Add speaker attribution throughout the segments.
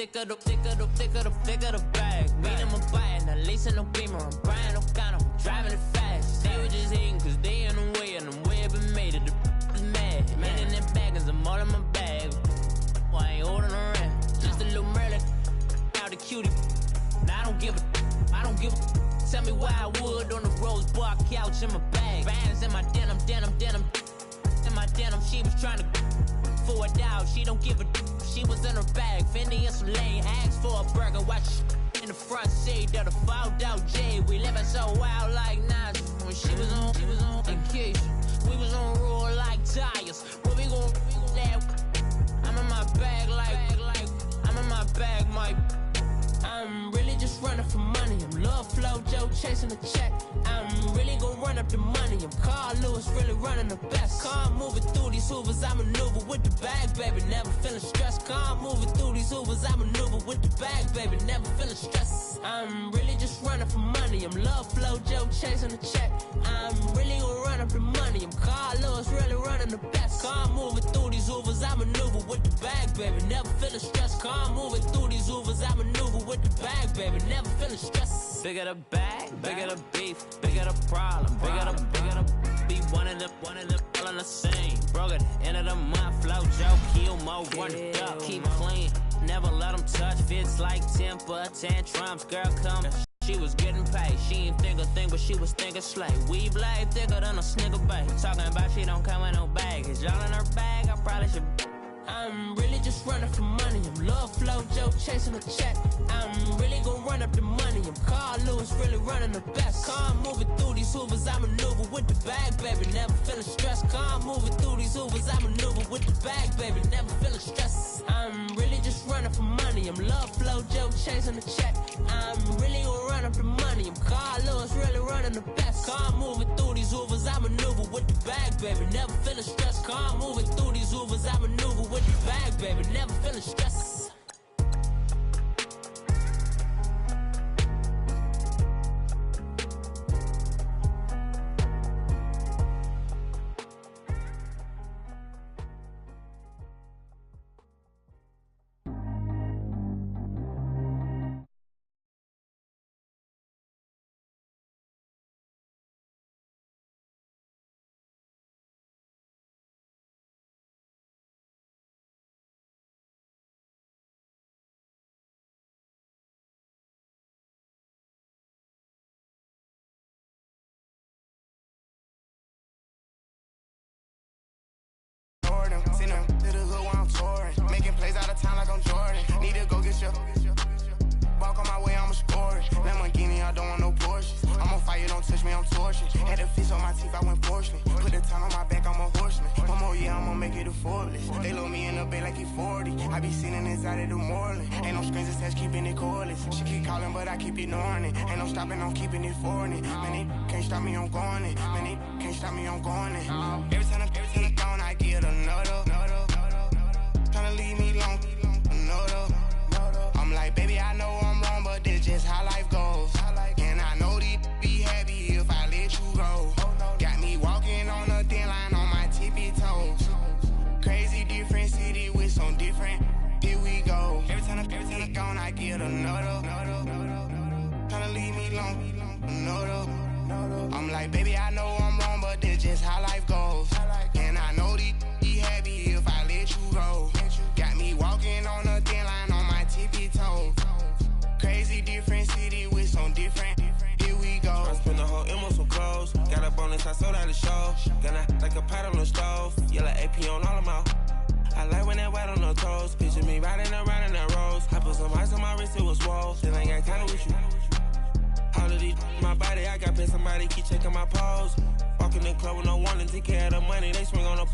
Speaker 1: thicker the bag. Meet them a bite, now lacing no beamer. I'm Brian O'Connor, driving it fast. They were just hating cause they in the way, and the way I've been made it. The is mad. Man in them baggins, I'm all in my bag. Why I ain't holding around? Just a little Merlin, out the cutie. Now I don't give a. Tell me why I would on the rose bar couch in my bag. Bands in my denim. In my denim, she was trying to for it out. She don't give a. She was in her bag. Fendi and some lane hags for a burger. Watch in the front seat of the fouled out J. We living so wild like Nas. When she was on vacation, we was on roll like tires. What we gon' I'm in my bag like I'm in my bag, Mike. I'm really just running for money. I'm Love Flow Joe chasing the check. I'm really gonna run up the money. I'm Carl Lewis, really running the best. Car moving through these Hoovers, I maneuver with the bag, baby. Never feeling stressed. Car moving through these Hoovers, I maneuver with the bag, baby. Never feeling stressed. I'm really just running for money. I'm Love Flow Joe chasing the check. I'm really gonna run up the money. I'm Carl Lewis, really running the best. Car moving through these Hoovers, I maneuver with the bag, baby. Never feeling stressed. Car moving through these Hoovers, I maneuver with the bag, baby. Never feeling stressed. Bigger the bag, bigger the beef, bigger the problem, bigger the be one of the all in the same. Broke at the end of the month, flow Joe, kill mo, run it up, keep clean. Never let them touch, fits like temper tantrums. Girl, come. She was getting paid, she ain't think a thing, but she was thinking slay. We blade thicker than a snigger bag. Talking about she don't come with no baggage. Y'all in her bag, I probably should. I'm really just running for money. I'm Love Flow Joe chasing a check. I'm really gonna run up the money. I'm Carl Lewis, really running the best. Car moving through these Hoovers, I maneuver with the bag, baby. Never feeling stressed. Car moving through these Hoovers, I maneuver with the bag, baby. Never feeling stressed. I'm really just running for money. I'm Love Flow Joe chasing the check. I'm really gonna run up the money. I'm Carl Lewis, really running the best. Car moving through these Hoovers, I maneuver with the bag, baby. Never feeling stressed. Car moving through these Hoovers, I maneuver with the bag, baby. Never feeling stressed.
Speaker 2: Send them to the hood while I'm touring. Making plays out of town like I'm Jordan. Need to go get your walk on my way, I'ma score it. Lamborghini, I don't want no Porsches. I'm on fire, don't touch me, I'm torching. Had a fish on my teeth, I went porcelain. Put the time on my back, I'm a horseman. One more year, I'ma make it a Forbes. They load me in the bay like he 40. I be sitting inside of the Moreland. Ain't no strings attached, keeping it cordless. She keep calling, but I keep ignoring it. Ain't no stopping, I'm keeping it for it. Man, they can't stop me, I'm going it. Man, they can't stop me, I'm going it. Every time I'm gone, I get another. Tryna leave me long, another. I'm like, baby, I know I'm wrong, but this just how life goes. And I know these be happy if I let you go. Got me walking on a thin line on my tippy toes. Crazy different city with some different. Here we go. Every time I'm gone, I get another. Tryna leave me long, another. I'm like, baby, I know I'm wrong, but this just how life goes. And I know these be happy if I let you go. Got me walking on a thin line on my tippy toes. Crazy different city with some different. Here we go. I spent the whole M on some clothes. Got a bonus, I sold out the show. Gonna like a pot on the stove. Yellow AP on all of my. I like when that white on the toes. Picture me riding around in that rose. I put some ice on my wrist, it was swole. Still ain't got time with you. All of these my body, I got pay somebody keep checking my pose. Walk in the club with no warning, take care of the money. They swing on the.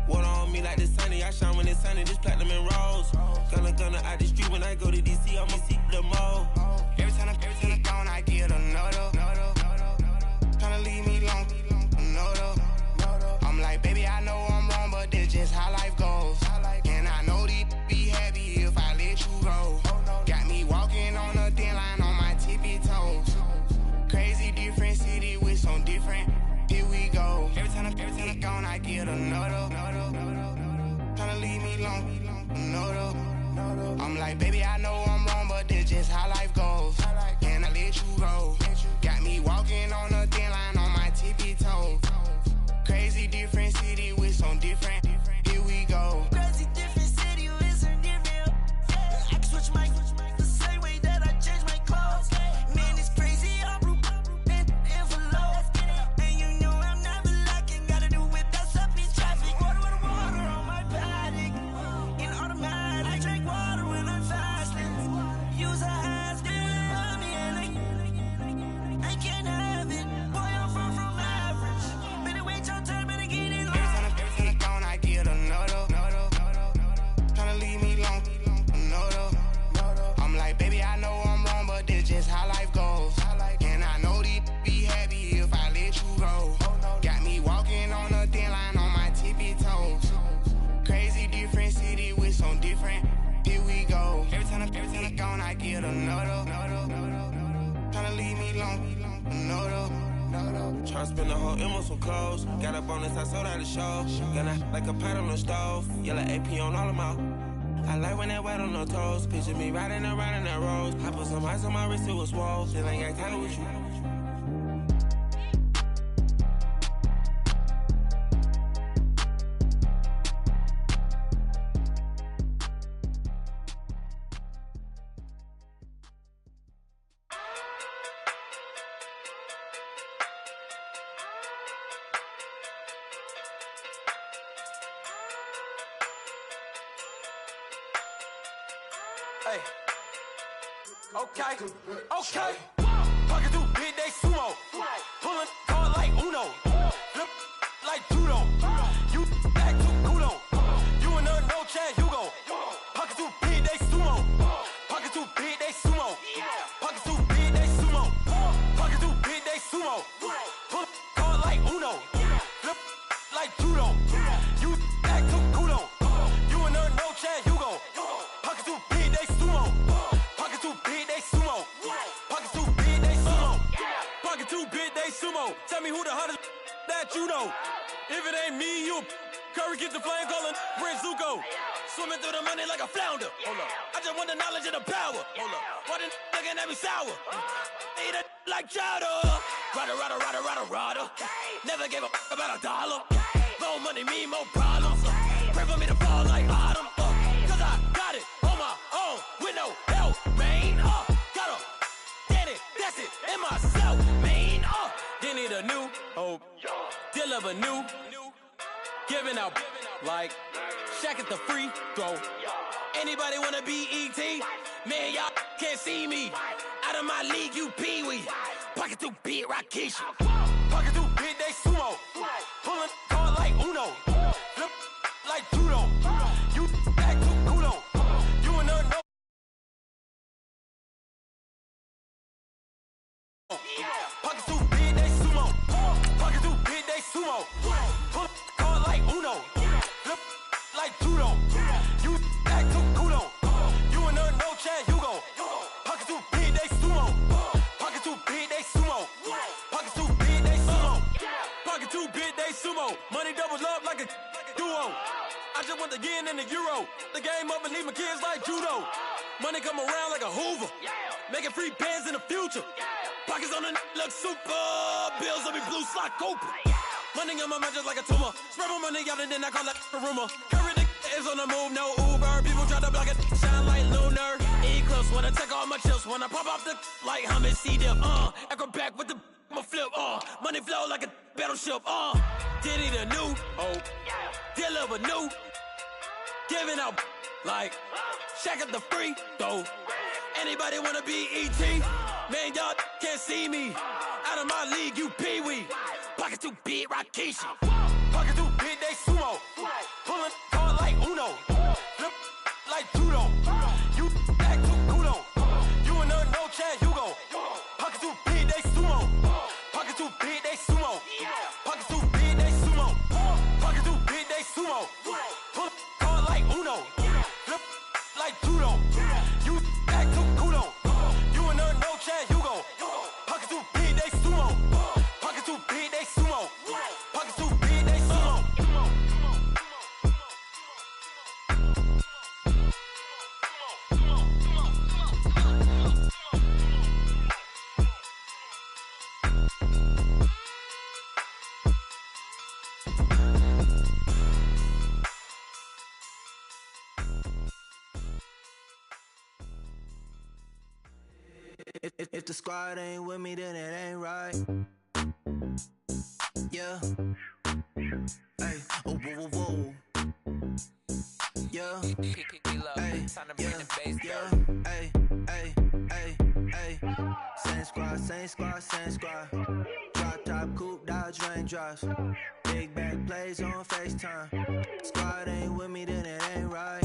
Speaker 2: Water on me like the sunny, I shine when it's sunny, this platinum and rose. Gonna out the street when I go to DC, I'ma see the mo. Every time I'm gone, I get another. Tryna leave me long, another. I'm like, baby, I know I'm wrong, but this just how life goes. And I know these be happy if I let you go. Got me walking on a thin line on my tippy toes. Crazy different city with some different. Here we go. Every time I'm gone, I get another. Tryna leave me long, another. I'm like, baby, I know I'm wrong, but this just how life goes. Can I let you go? Got me walking on a thin line on my tippy toes. Crazy different city with some different. Here we go.
Speaker 3: Crazy different city with some different. I can switch my the same way that I change my clothes. Man, it's crazy. I'm broke and envelope. And you know I'm never lacking. Gotta do it. That's up in traffic. Water on my paddock. In automatic. I drink water when I'm fasting. Use a hands to me and I can't have it. Boy, I'm far from average. Better wait your turn, better get in line.
Speaker 2: Every time I'm gone, I get another. Tryna leave me alone, another. I'm like, baby, I know I'm wrong, but this just how life goes. And I know these be happy if I let you go. Got me walking on a thin line on my tippy toes. Crazy different city with some different. Here we go. Every time I'm gone, I get another. Tryna leave me alone, another.
Speaker 4: Tryna spend the whole M on some clothes. Got up on this, I sold out the show. Gonna like a pot on the stove. Yellow AP on all of my. I like when that wet on the toes. Picture me riding around in that rose. I put some ice on my wrist, it was swole. Then I got kinda with you.
Speaker 5: Hey. Okay. Pocket through big day sumo. Pulling card like Uno. Flip like judo. You back to kudo. You and her no Chad Hugo. Pocket through big day sumo. Pocket through big day sumo. Pocket through big day sumo. Pocket through big day sumo. Pull card like Uno. Flip like judo. You back to kudo. You and her no Chad Hugo. Pocket through big day sumo. Pocket through big day sumo. Pocket through big day sumo. Pocket through big day sumo. Tell me who the hottest that you know. If it ain't me, you Curry get the flame calling Prince Zuko. Swimming through the money like a flounder. Hold up. I just want the knowledge and the power. Hold up. Why the looking at me sour? Eat it like chowder. Rada. Never gave a about a dollar. More money, me, more problems. Pray for me to fall like autumn. Cause I got it on my own with no help, man. Gotta get it, that's it, in myself, man. They need a new hope, deliver new, giving out like Shaq at the free throw. Anybody wanna be ET? Man, y'all can't see me. Out of my league, you pee-wee. Pocket through beat Rakishi. Pocket through big day sumo. Pulling card like Uno. Flip like judo. You back to kudo. You and her no. Pocket through big day sumo. Pocket through big day sumo. Pull card like Uno. Flip like judo. You back to kudo. You and her no Chad Hugo. Pocket through big day sumo. Pocket through big day sumo. Pocket through big day sumo. Pocket through big day sumo. Money doubles up like a duo. I just want the yen and the euro. The game up and leave my kids like judo. Money come around like a Hoover. Making free bands in the future. Pockets on the look super. Bills on me blue slot Cooper. Money on my mind just like a tumor. Spread my money out and then I call that a rumor. Curry the is on the move, no Uber. People try to block it, shine like lunar. Eclipse wanna take all my chips. When I pop off the like Hummus C-dip. Echo back with the I'ma flip. Money flow like a battleship. Diddy the new hope. Deliver new. Giving out like Shaq at the free throw. Anybody wanna be ET? Man, y'all can't see me. Out of my league, you pee-wee. Pocket too big, Rakishi. Pocket too big, they sumo. Pulling card like Uno. Flip like judo. You back to kudo. You and her no Chad Hugo. Pocket too big, they sumo. Pocket too big, they sumo. Pocket too big, they sumo. Pocket too big, they sumo. Pull card like Uno. Flip like judo. You back to kudo. You and her no Chad Hugo. Pocket too big, they sumo. Pocket too big, they sumo. Pocket too big, they sumo.
Speaker 2: If the squad ain't with me, then it ain't right. Yeah. Hey, oh, whoa, whoa, whoa. Yeah. Hey, yeah. Hey, hey, hey, hey. Same squad, same squad, same squad. Drop top, coupe, Dodge raindrops. Big back plays on FaceTime. Squad ain't with me, then it ain't right.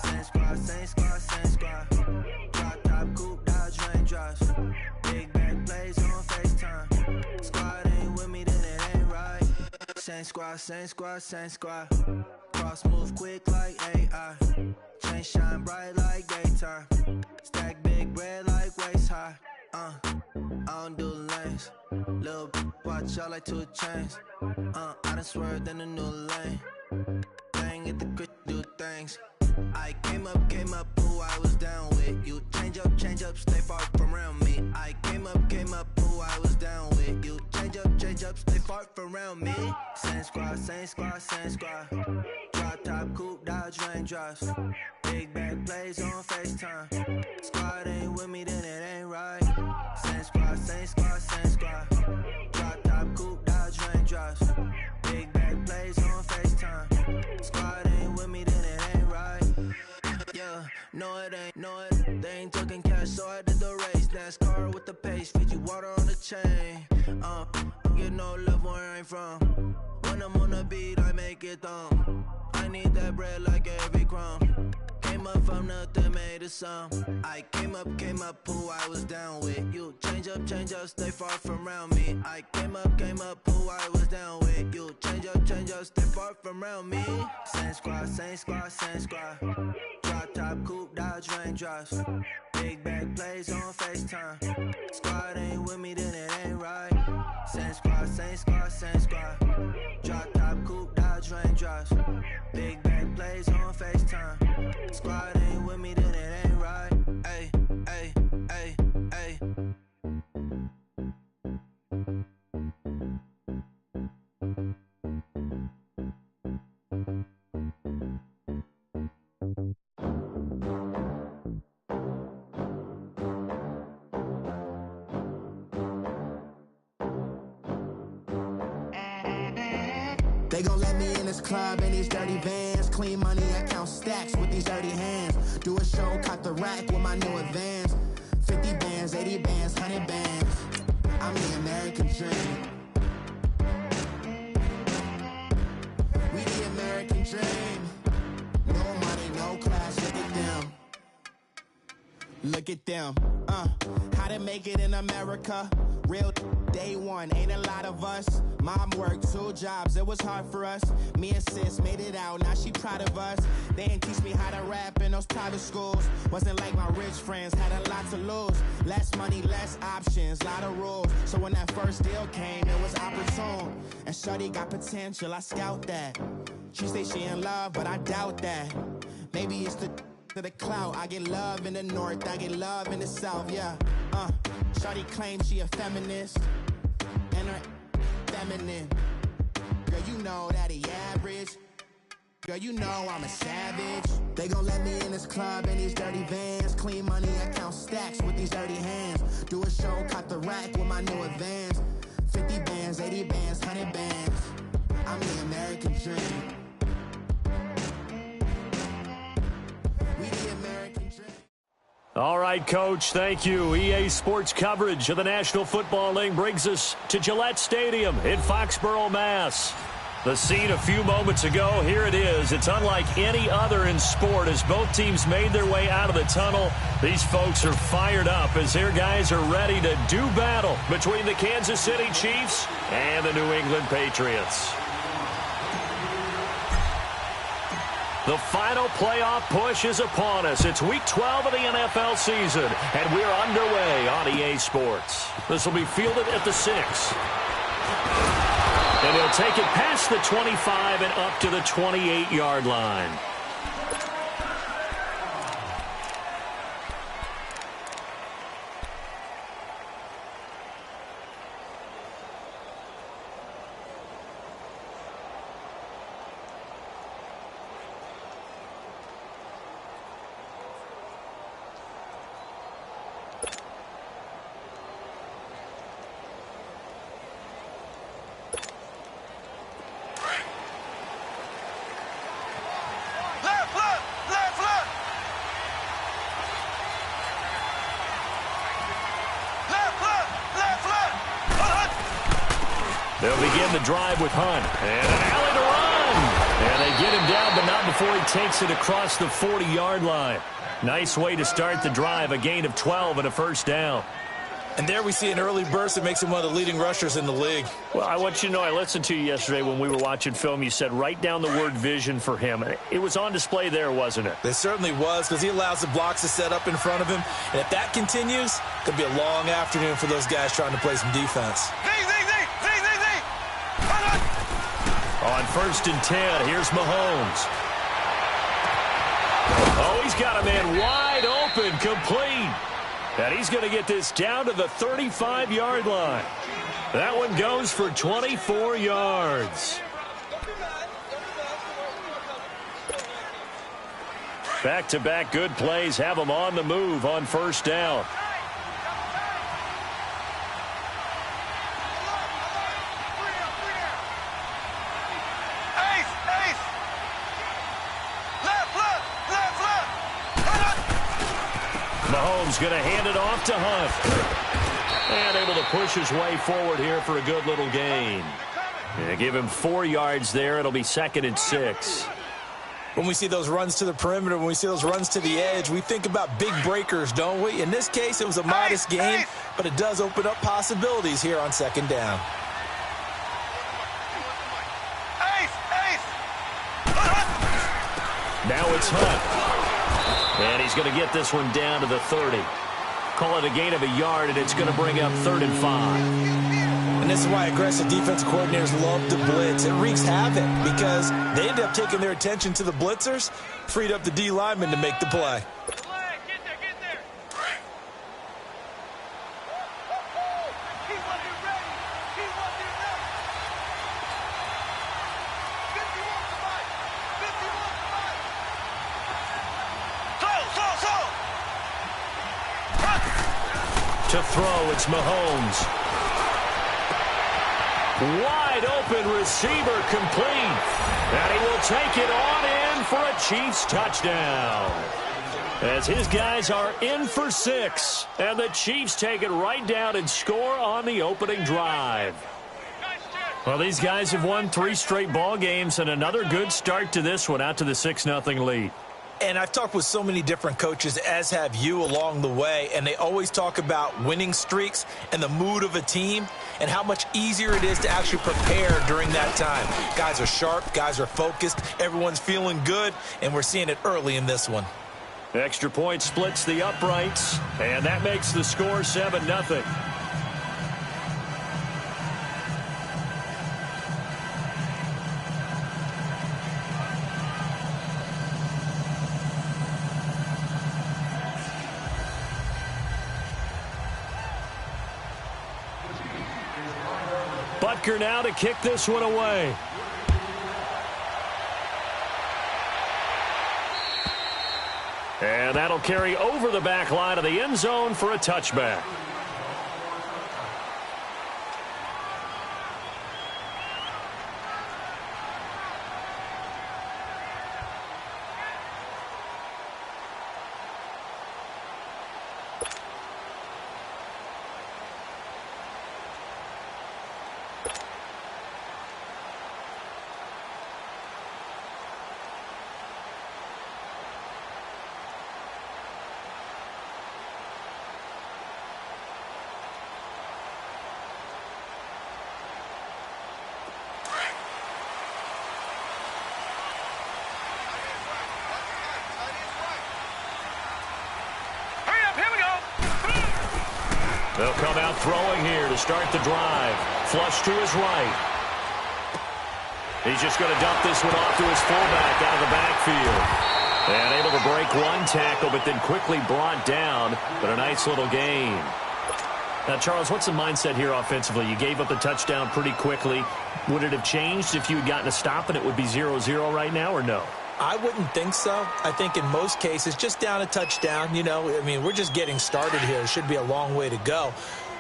Speaker 2: Same squad, same squad, same squad. Drop top, coupe, Dodge raindrops. Big back plays on FaceTime. Squad ain't with me, then it ain't right. Same squad, same squad, same squad. Cross move quick like AI. Chain shine bright like daytime. Stack big bread like waist high. I don't do lanes. Lil' watch out like 2 chains. I done swerved in a new lane. Bang at the crit, do things. I came up, who I was down with. You change up, stay far from around me. I came up, who I was down with. You change up, stay far from around me. Same squad, same squad, same squad. Drop top, coupe, Dodge raindrops. Big back plays on FaceTime. Squad ain't with me, then it ain't right. Same squad, same squad, same squad. Drop top, coupe, Dodge raindrops. Big back plays on FaceTime. Squad ain't with me, then it ain't right. Yeah, no it ain't, no it. They ain't talking cash, so I did the race. NASCAR with the pace, feed you water on the chain. Get no love where I'm from. When I'm on the beat, I make it thumb. I need that bread like every crumb. Came up from nothing, made a sum. I came up, who I was down with. You change up, stay far from around me. I came up, who I was down with. You change up, stay far from around me. Same squad, same squad, same squad. Drop top, coupe, Dodge raindrops. Big back plays on FaceTime. Squad ain't with me, then it ain't right. Same squad, same squad, same squad. Drop top, coupe, Dodge raindrops. Big back plays on FaceTime. Squad ain't with me, then it ain't right. Ay, ay, ay, ay.
Speaker 6: They gon' let me in this club in these dirty vans. Clean money, I count stacks with these dirty hands. Do a show, caught the rack with my new advance. 50 bands, 80 bands, 100 bands. I'm the American dream. We the American dream. No money, no class, look at them. Look at them, how to make it in America. Real day one, ain't a lot of us. Mom worked 2 jobs, it was hard for us. Me and sis made it out, now she proud of us. They didn't teach me how to rap in those private schools. Wasn't like my rich friends, had a lot to lose. Less money, less options, lot of rules. So when that first deal came, it was opportune. And shorty got potential, I scout that. She say she in love, but I doubt that. Maybe it's to the clout. I get love in the north, I get love in the south, yeah. Shorty claims she a feminist, and her feminine. Girl, you know that he average. Girl, you know I'm a savage. They gon' let me in this club in these dirty vans. Clean money, I count stacks with these dirty hands. Do a show, caught the rack with my new advance. 50 bands, 80 bands, 100 bands. I'm the American dream. We the American dream.
Speaker 7: All right, Coach, thank you. EA Sports coverage of the National Football League brings us to Gillette Stadium in Foxborough, Mass. The scene a few moments ago, here it is. It's unlike any other in sport as both teams made their way out of the tunnel. These folks are fired up as their guys are ready to do battle between the Kansas City Chiefs and the New England Patriots. The final playoff push is upon us. It's Week 12 of the NFL season, and we're underway on EA Sports. This will be fielded at the 6. And he'll take it past the 25 and up to the 28-yard line. They'll begin the drive with Hunt. And an alley to run. And they get him down, but not before he takes it across the 40-yard line. Nice way to start the drive, a gain of 12 and a first down.
Speaker 8: And there we see an early burst that makes him one of the leading rushers in the league.
Speaker 7: Well, I want you to know, I listened to you yesterday when we were watching film. You said write down the word vision for him. It was on display there, wasn't it?
Speaker 8: It certainly was, because he allows the blocks to set up in front of him. And if that continues, it could be a long afternoon for those guys trying to play some defense.
Speaker 7: On 1st and 10, here's Mahomes. Oh, he's got a man wide open, complete. And he's going to get this down to the 35-yard line. That one goes for 24 yards. Back-to-back good plays have them on the move on 1st down. Mahomes going to hand it off to Hunt. And able to push his way forward here for a good little gain. And give him 4 yards there. It'll be 2nd and 6.
Speaker 8: When we see those runs to the perimeter, when we see those runs to the edge, we think about big breakers, don't we? In this case, it was a modest gain, but it does open up possibilities here on 2nd down.
Speaker 7: Now it's Hunt. And he's going to get this one down to the 30. Call it a gain of a yard, and it's going to bring up 3rd and 5.
Speaker 8: And this is why aggressive defensive coordinators love to blitz. It wreaks havoc because they end up taking their attention to the blitzers, freed up the D lineman to make the play.
Speaker 7: To throw, it's Mahomes. Wide open receiver, complete. And he will take it on in for a Chiefs touchdown. As his guys are in for 6. And the Chiefs take it right down and score on the opening drive. Well, these guys have won 3 straight ball games and another good start to this one, out to the 6-0 lead.
Speaker 8: And I've talked with so many different coaches, as have you, along the way, and they always talk about winning streaks and the mood of a team and how much easier it is to actually prepare during that time. Guys are sharp, guys are focused, everyone's feeling good, and we're seeing it early in this one.
Speaker 7: Extra point splits the uprights, and that makes the score 7-0. Butker now to kick this one away. And that'll carry over the back line of the end zone for a touchback. They'll come out throwing here to start the drive. Flush to his right. He's just going to dump this one off to his fullback out of the backfield. And able to break one tackle, but then quickly brought down. But a nice little gain. Now, Charles, what's the mindset here offensively? You gave up the touchdown pretty quickly. Would it have changed if you had gotten a stop and it would be 0-0 right now, or no?
Speaker 8: I wouldn't think so. I think in most cases, just down a touchdown, you know, I mean, we're just getting started here. It should be a long way to go.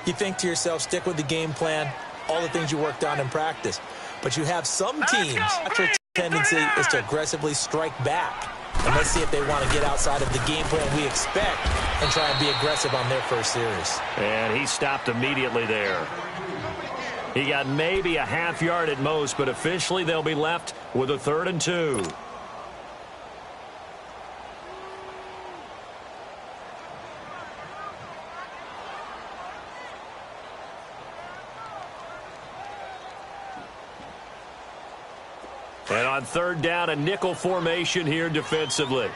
Speaker 8: You think to yourself, stick with the game plan, all the things you worked on in practice. But you have some teams, natural tendency is to aggressively strike back. And let's see if they want to get outside of the game plan we expect and try and be aggressive on their first series.
Speaker 7: And he stopped immediately there. He got maybe a half yard at most, but officially they'll be left with a 3rd and 2. And on 3rd down, a nickel formation here defensively.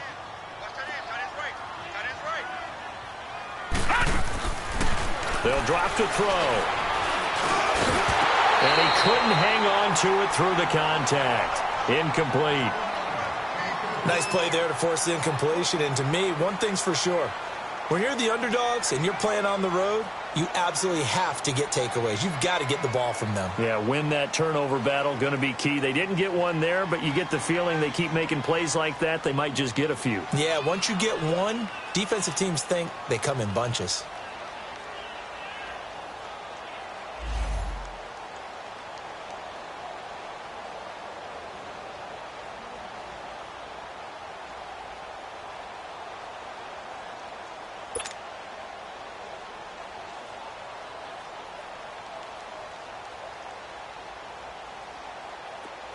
Speaker 7: They'll drop to throw. And he couldn't hang on to it through the contact. Incomplete.
Speaker 8: Nice play there to force the incompletion. And to me, one thing's for sure. When you're the underdogs and you're playing on the road, you absolutely have to get takeaways. You've got to get the ball from them.
Speaker 7: Yeah, win that turnover battle, going to be key. They didn't get one there, but you get the feeling they keep making plays like that, they might just get a few.
Speaker 8: Yeah, once you get one, defensive teams think they come in bunches.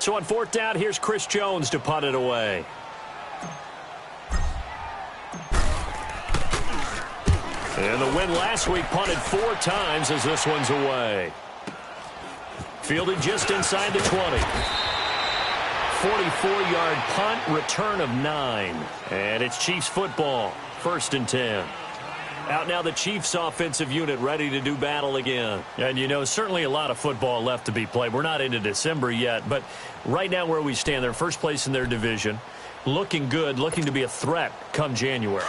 Speaker 7: So on 4th down, here's Chris Jones to punt it away. And the win last week punted 4 times as this one's away. Fielded just inside the 20. 44-yard punt, return of 9. And it's Chiefs football, 1st and 10. Out now the Chiefs offensive unit ready to do battle again. And, you know, certainly a lot of football left to be played. We're not into December yet, but right now where we stand, they're first place in their division. Looking good, looking to be a threat come January.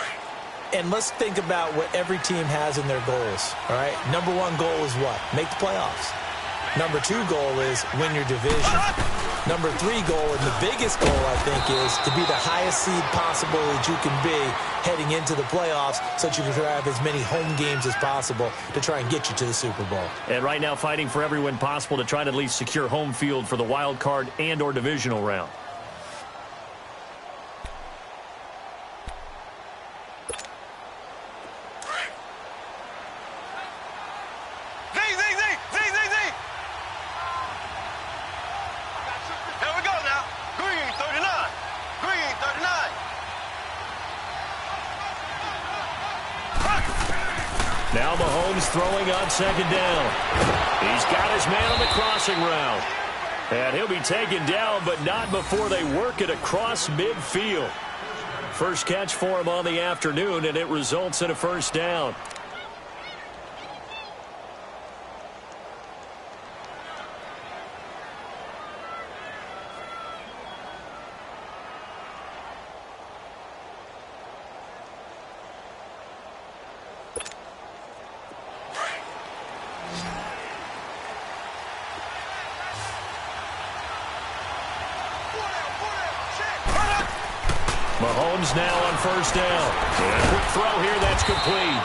Speaker 8: And let's think about what every team has in their goals, all right? Number 1 goal is what? Make the playoffs. Number 2 goal is win your division. Number 3 goal, and the biggest goal, I think, is to be the highest seed possible that you can be heading into the playoffs so that you can have as many home games as possible to try and get you to the Super Bowl.
Speaker 7: And right now fighting for every win possible to try to at least secure home field for the wild card and or divisional round. Now Mahomes throwing on 2nd down. He's got his man on the crossing route. And he'll be taken down, but not before they work it across midfield. First catch for him on the afternoon, and it results in a 1st down. Mahomes now on 1st down. And a quick throw here, that's complete.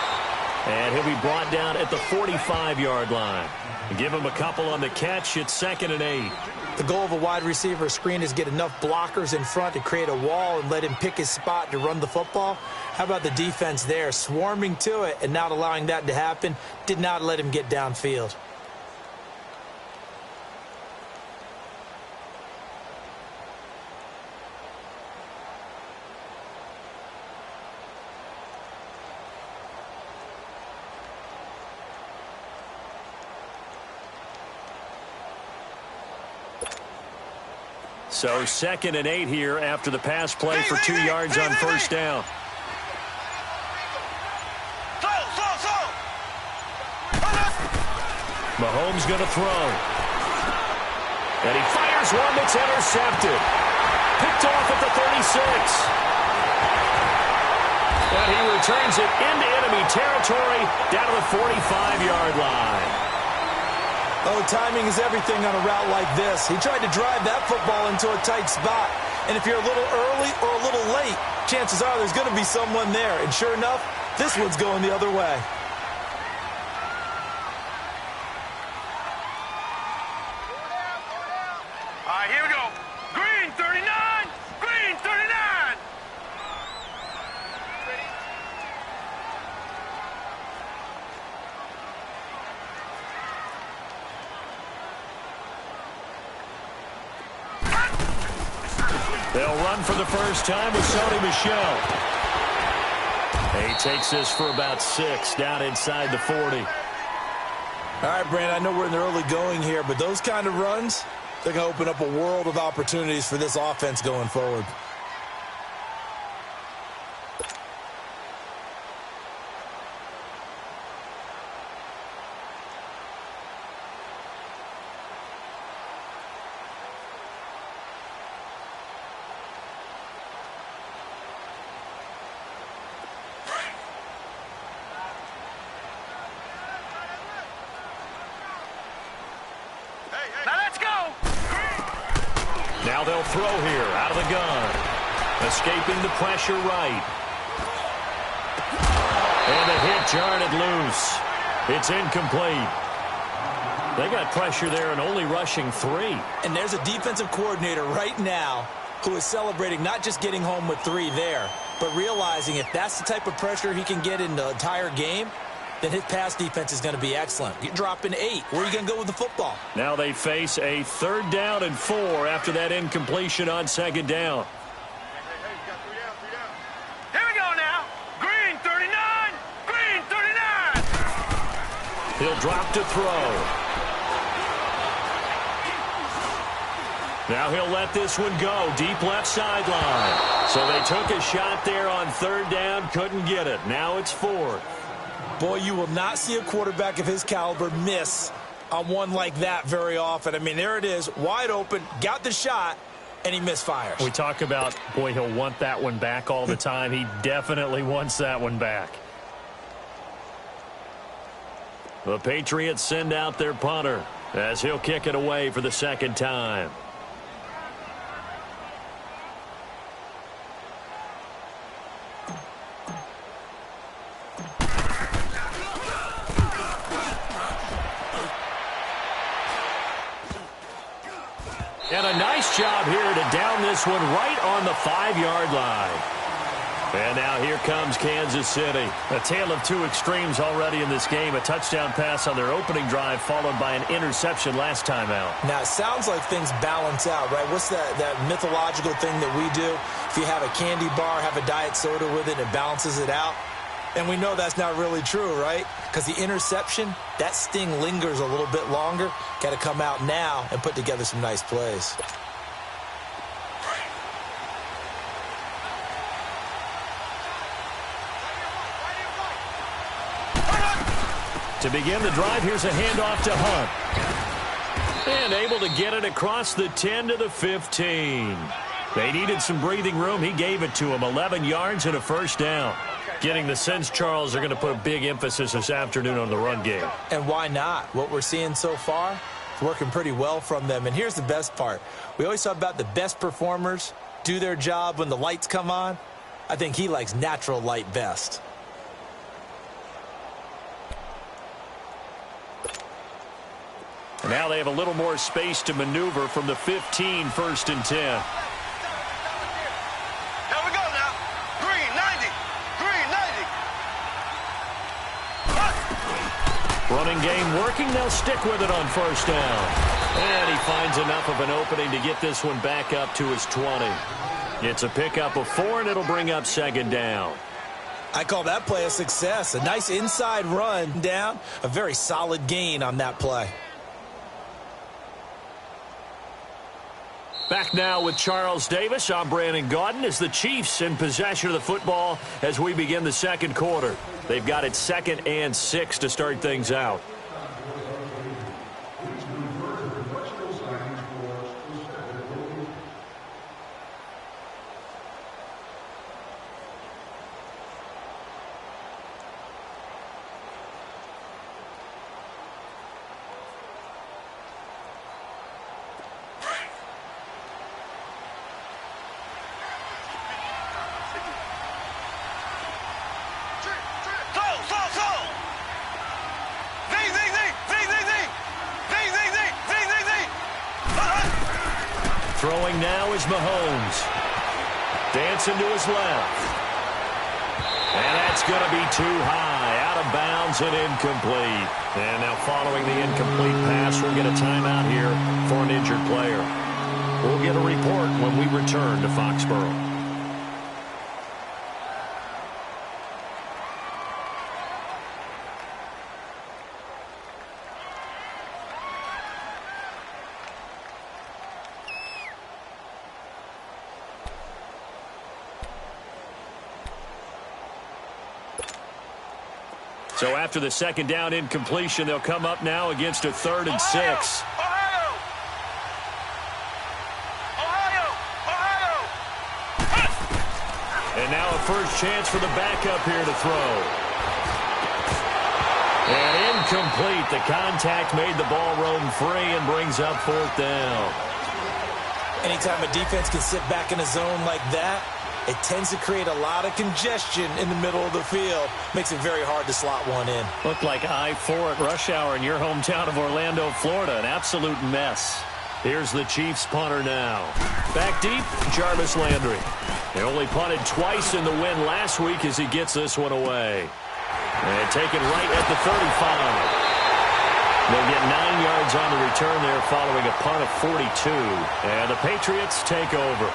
Speaker 7: And he'll be brought down at the 45-yard line. Give him a couple on the catch. It's 2nd and 8.
Speaker 8: The goal of a wide receiver screen is get enough blockers in front to create a wall and let him pick his spot to run the football. How about the defense there, swarming to it and not allowing that to happen? Did not let him get downfield.
Speaker 7: So 2nd and 8 here after the pass play for 2 yards on 1st down. Mahomes going to throw. And he fires one that's intercepted. Picked off at the 36. And he returns it into enemy territory down to the 45-yard line.
Speaker 8: Oh, timing is everything on a route like this. He tried to drive that football into a tight spot. And if you're a little early or a little late, chances are there's going to be someone there. And sure enough, this one's going the other way.
Speaker 5: All right, here we go. Green 39! Green 39!
Speaker 7: They'll run for the first time with Sony Michel. He takes this for about 6 down inside the 40.
Speaker 8: All right, Brandon, I know we're in the early going here, but those kind of runs, they're going to open up a world of opportunities for this offense going forward.
Speaker 7: Now they'll throw here out of the gun. Escaping the pressure right. And the hit jarred it loose. It's incomplete. They got pressure there and only rushing 3.
Speaker 8: And there's a defensive coordinator right now who is celebrating not just getting home with 3 there, but realizing if that's the type of pressure he can get in the entire game, then his pass defense is going to be excellent. You're dropping 8. Where are you going to go with the football?
Speaker 7: Now they face a 3rd down and 4 after that incompletion on 2nd down.
Speaker 5: Here we go now. Green 39. Green 39.
Speaker 7: He'll drop to throw. Now he'll let this one go. Deep left sideline. So they took a shot there on 3rd down. Couldn't get it. Now it's 4th.
Speaker 8: Boy, you will not see a quarterback of his caliber miss on one like that very often. I mean, there it is, wide open, got the shot, and he misfires.
Speaker 7: We talk about, boy, he'll want that one back all the time. He definitely wants that one back. The Patriots send out their punter as he'll kick it away for the 2nd time. And a nice job here to down this one right on the 5-yard line. And now here comes Kansas City. A tale of 2 extremes already in this game. A touchdown pass on their opening drive followed by an interception last time out.
Speaker 8: Now, it sounds like things balance out, right? What's that mythological thing that we do? If you have a candy bar, have a diet soda with it, it balances it out. And we know that's not really true, right? Because the interception, that sting lingers a little bit longer. Got to come out now and put together some nice plays.
Speaker 7: To begin the drive, here's a handoff to Hunt. And able to get it across the 10 to the 15. They needed some breathing room. He gave it to him. 11 yards and a 1st down. Getting the sense, Charles, they're going to put a big emphasis this afternoon on the run game.
Speaker 8: And why not? What we're seeing so far is working pretty well from them. And here's the best part. We always talk about the best performers do their job when the lights come on. I think he likes natural light best.
Speaker 7: And now they have a little more space to maneuver from the 15, 1st and 10. Running game working. They'll stick with it on 1st down. And he finds enough of an opening to get this one back up to his 20. It's a pickup of 4, and it'll bring up 2nd down.
Speaker 8: I call that play a success. A nice inside run down. A very solid gain on that play.
Speaker 7: Back now with Charles Davis. I'm Brandon Gaudin as the Chiefs in possession of the football as we begin the 2nd quarter. They've got it 2nd and 6 to start things out. Throwing now is Mahomes. Dancing to his left. And that's going to be too high. Out of bounds and incomplete. And now following the incomplete pass, we'll get a timeout here for an injured player. We'll get a report when we return to Foxborough. So after the second down incompletion, they'll come up now against a 3rd and 6. And now a first chance for the backup here to throw. And incomplete. The contact made the ball roam free and brings up 4th down.
Speaker 8: Anytime a defense can sit back in a zone like that, it tends to create a lot of congestion in the middle of the field. Makes it very hard to slot one in.
Speaker 7: Looked like I-4 at rush hour in your hometown of Orlando, Florida. An absolute mess. Here's the Chiefs punter now. Back deep, Jarvis Landry. They only punted twice in the win last week as he gets this one away. And taken right at the 35. They'll get 9 yards on the return there following a punt of 42. And the Patriots take over.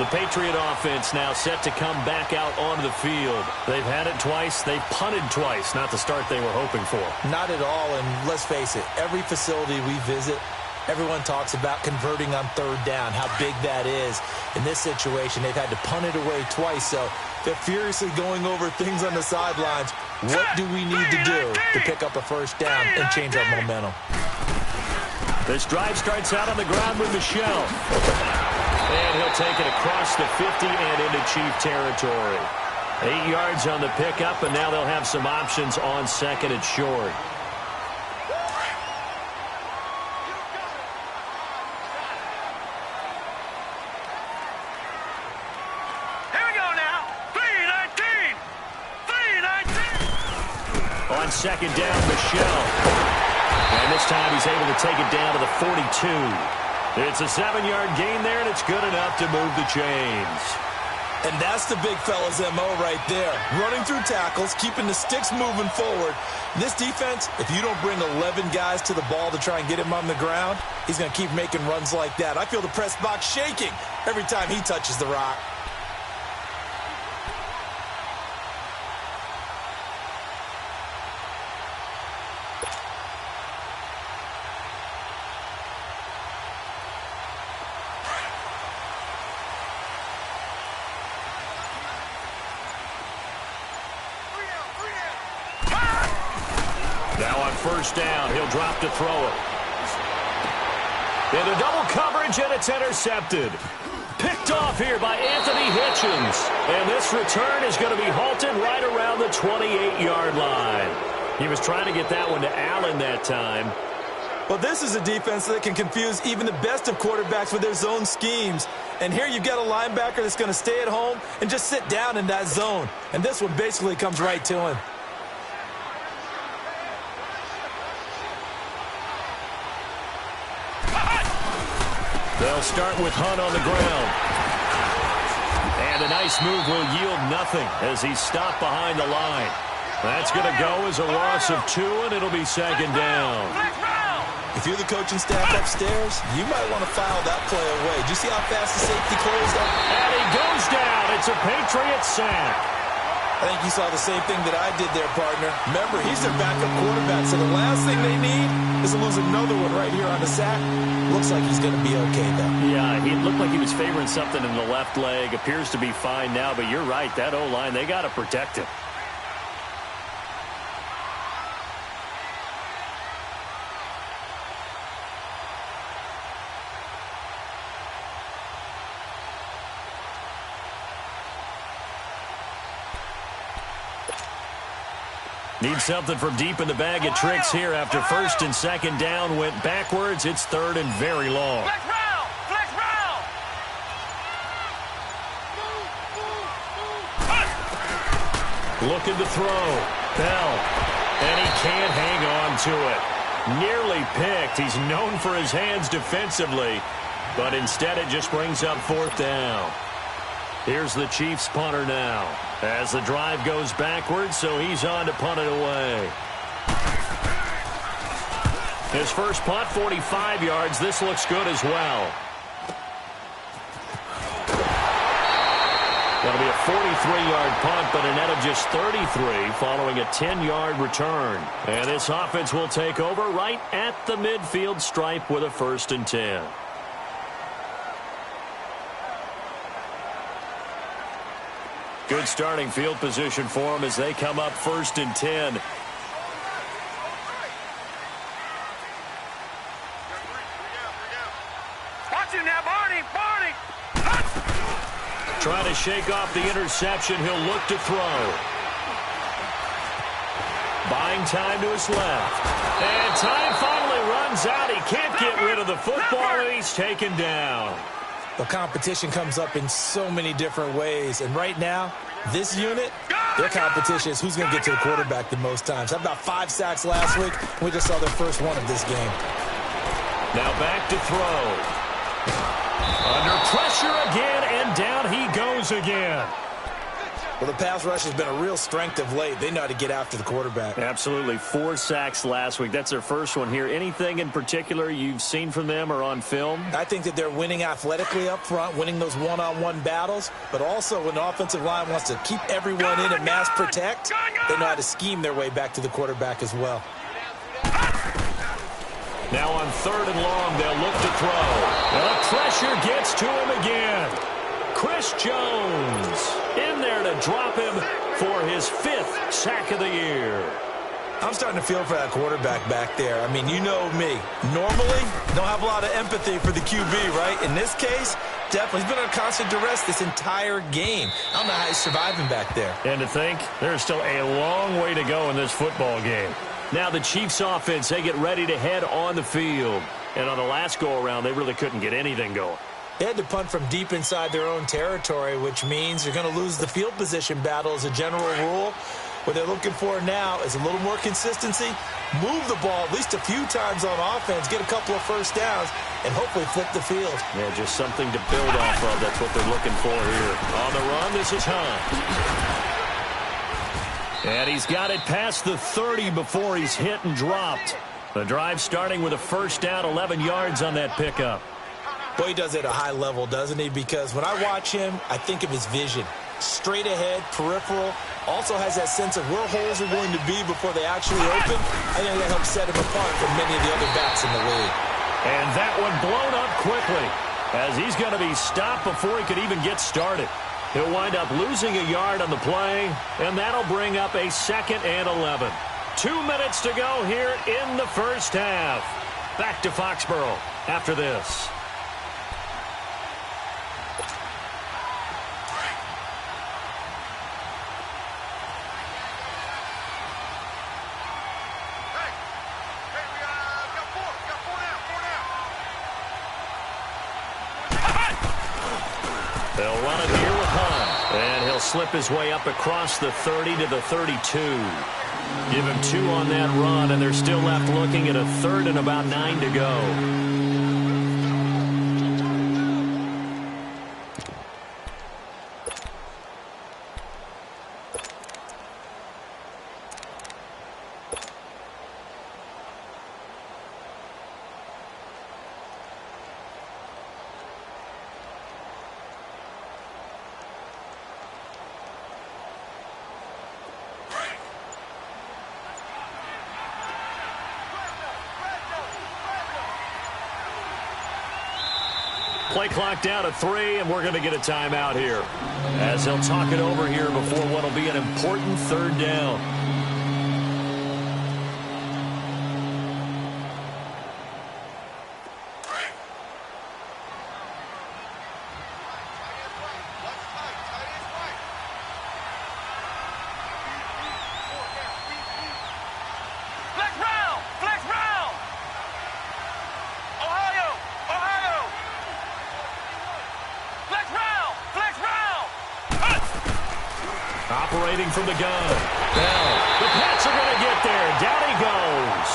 Speaker 7: The Patriot offense now set to come back out onto the field. They've had it twice. They've punted twice. Not the start they were hoping for.
Speaker 8: Not at all, and let's face it, every facility we visit, everyone talks about converting on 3rd down, how big that is. In this situation, they've had to punt it away twice, so they're furiously going over things on the sidelines. What do we need to do to pick up a first down and change our momentum?
Speaker 7: This drive starts out on the ground with Michel. And he'll take it across the 50 and into Chief territory. 8 yards on the pickup, and now they'll have some options on 2nd and short.
Speaker 5: Here we go now. 3-19. 3-19.
Speaker 7: On 2nd down, Michel. And this time he's able to take it down to the 42. It's a 7-yard gain there, and it's good enough to move the chains.
Speaker 8: And that's the big fella's MO right there. Running through tackles, keeping the sticks moving forward. This defense, if you don't bring 11 guys to the ball to try and get him on the ground, he's going to keep making runs like that. I feel the press box shaking every time he touches the rock.
Speaker 7: Now on 1st down, he'll drop to throw it. Into double coverage, and it's intercepted. Picked off here by Anthony Hitchens. And this return is going to be halted right around the 28-yard line. He was trying to get that one to Allen that time.
Speaker 8: Well, this is a defense that can confuse even the best of quarterbacks with their zone schemes. And here you've got a linebacker that's going to stay at home and just sit down in that zone. And this one basically comes right to him.
Speaker 7: They'll start with Hunt on the ground. And a nice move will yield nothing as he's stopped behind the line. That's going to go as a loss of 2, and it'll be 2nd down.
Speaker 8: If you're the coaching staff upstairs, you might want to file that play away. Did you see how fast the safety closed up?
Speaker 7: And he goes down. It's a Patriot sack.
Speaker 8: I think you saw the same thing that I did there, partner. Remember, he's their backup quarterback, so the last thing they need is to lose another one right here on the sack. Looks like he's going to be okay, though.
Speaker 7: Yeah, he looked like he was favoring something in the left leg. Appears to be fine now, but you're right. That O-line, they got to protect him. Need something from deep in the bag of tricks here after 1st and 2nd down went backwards. It's 3rd and very long.
Speaker 5: Flex round. Flex round.
Speaker 7: Looking to throw. Bell. And he can't hang on to it. Nearly picked. He's known for his hands defensively, but instead it just brings up 4th down. Here's the Chiefs punter now as the drive goes backwards, so he's on to punt it away. His first punt, 45 yards. This looks good as well. 43-yard punt, but a net of just 33 following a 10-yard return. And this offense will take over right at the midfield stripe with a 1st and 10. Good starting field position for them as they come up 1st and 10. Trying to shake off the interception. He'll look to throw. Buying time to his left. And time finally runs out. He can't get rid of the football, and he's taken down.
Speaker 8: The competition comes up in so many different ways. And right now, this unit, their competition is who's going to get to the quarterback the most times. Had about 5 sacks last week. We just saw their first one of this game.
Speaker 7: Now back to throw. Under pressure again, and down he goes again.
Speaker 8: Well, the pass rush has been a real strength of late. They know how to get after the quarterback.
Speaker 7: Absolutely. 4 sacks last week. That's their first one here. Anything in particular you've seen from them or on film?
Speaker 8: I think that they're winning athletically up front, winning those one-on-one battles, but also when the offensive line wants to keep everyone in and mass protect, they know how to scheme their way back to the quarterback as well.
Speaker 7: Now on 3rd and long, they'll look to throw. The pressure gets to him again. Chris Jones in there to drop him for his 5th sack of the year.
Speaker 8: I'm starting to feel for that quarterback back there. I mean, you know me. Normally, don't have a lot of empathy for the QB, right? In this case, definitely. He's been under constant duress this entire game. I don't know how he's surviving back there.
Speaker 7: And to think, there's still a long way to go in this football game. Now the Chiefs offense, they get ready to head on the field. And on the last go-around, they really couldn't get anything going.
Speaker 8: They had to punt from deep inside their own territory, which means you're going to lose the field position battle as a general rule. What they're looking for now is a little more consistency, move the ball at least a few times on offense, get a couple of first downs, and hopefully flip the field.
Speaker 7: Yeah, just something to build off of. That's what they're looking for here. On the run, this is Hunt. And he's got it past the 30 before he's hit and dropped. The drive starting with a 1st down, 11 yards on that pickup.
Speaker 8: Boy, he does it at a high level, doesn't he? Because when I watch him, I think of his vision. Straight ahead, peripheral. Also has that sense of where holes are going to be before they actually open. I think that helps set him apart from many of the other backs in the league.
Speaker 7: And that one blown up quickly as he's going to be stopped before he could even get started. He'll wind up losing a yard on the play, and that'll bring up a 2nd and 11. 2 minutes to go here in the first half. Back to Foxborough after this. They'll run it here with Hunt. And he'll slip his way up across the 30 to the 32. Give him 2 on that run, and they're still left looking at a 3rd and about 9 to go. Play clock down to 3, and we're going to get a timeout here as they'll talk it over here before what will be an important 3rd down. Operating from the gun. Now, the Pats are going to get there. Down he goes.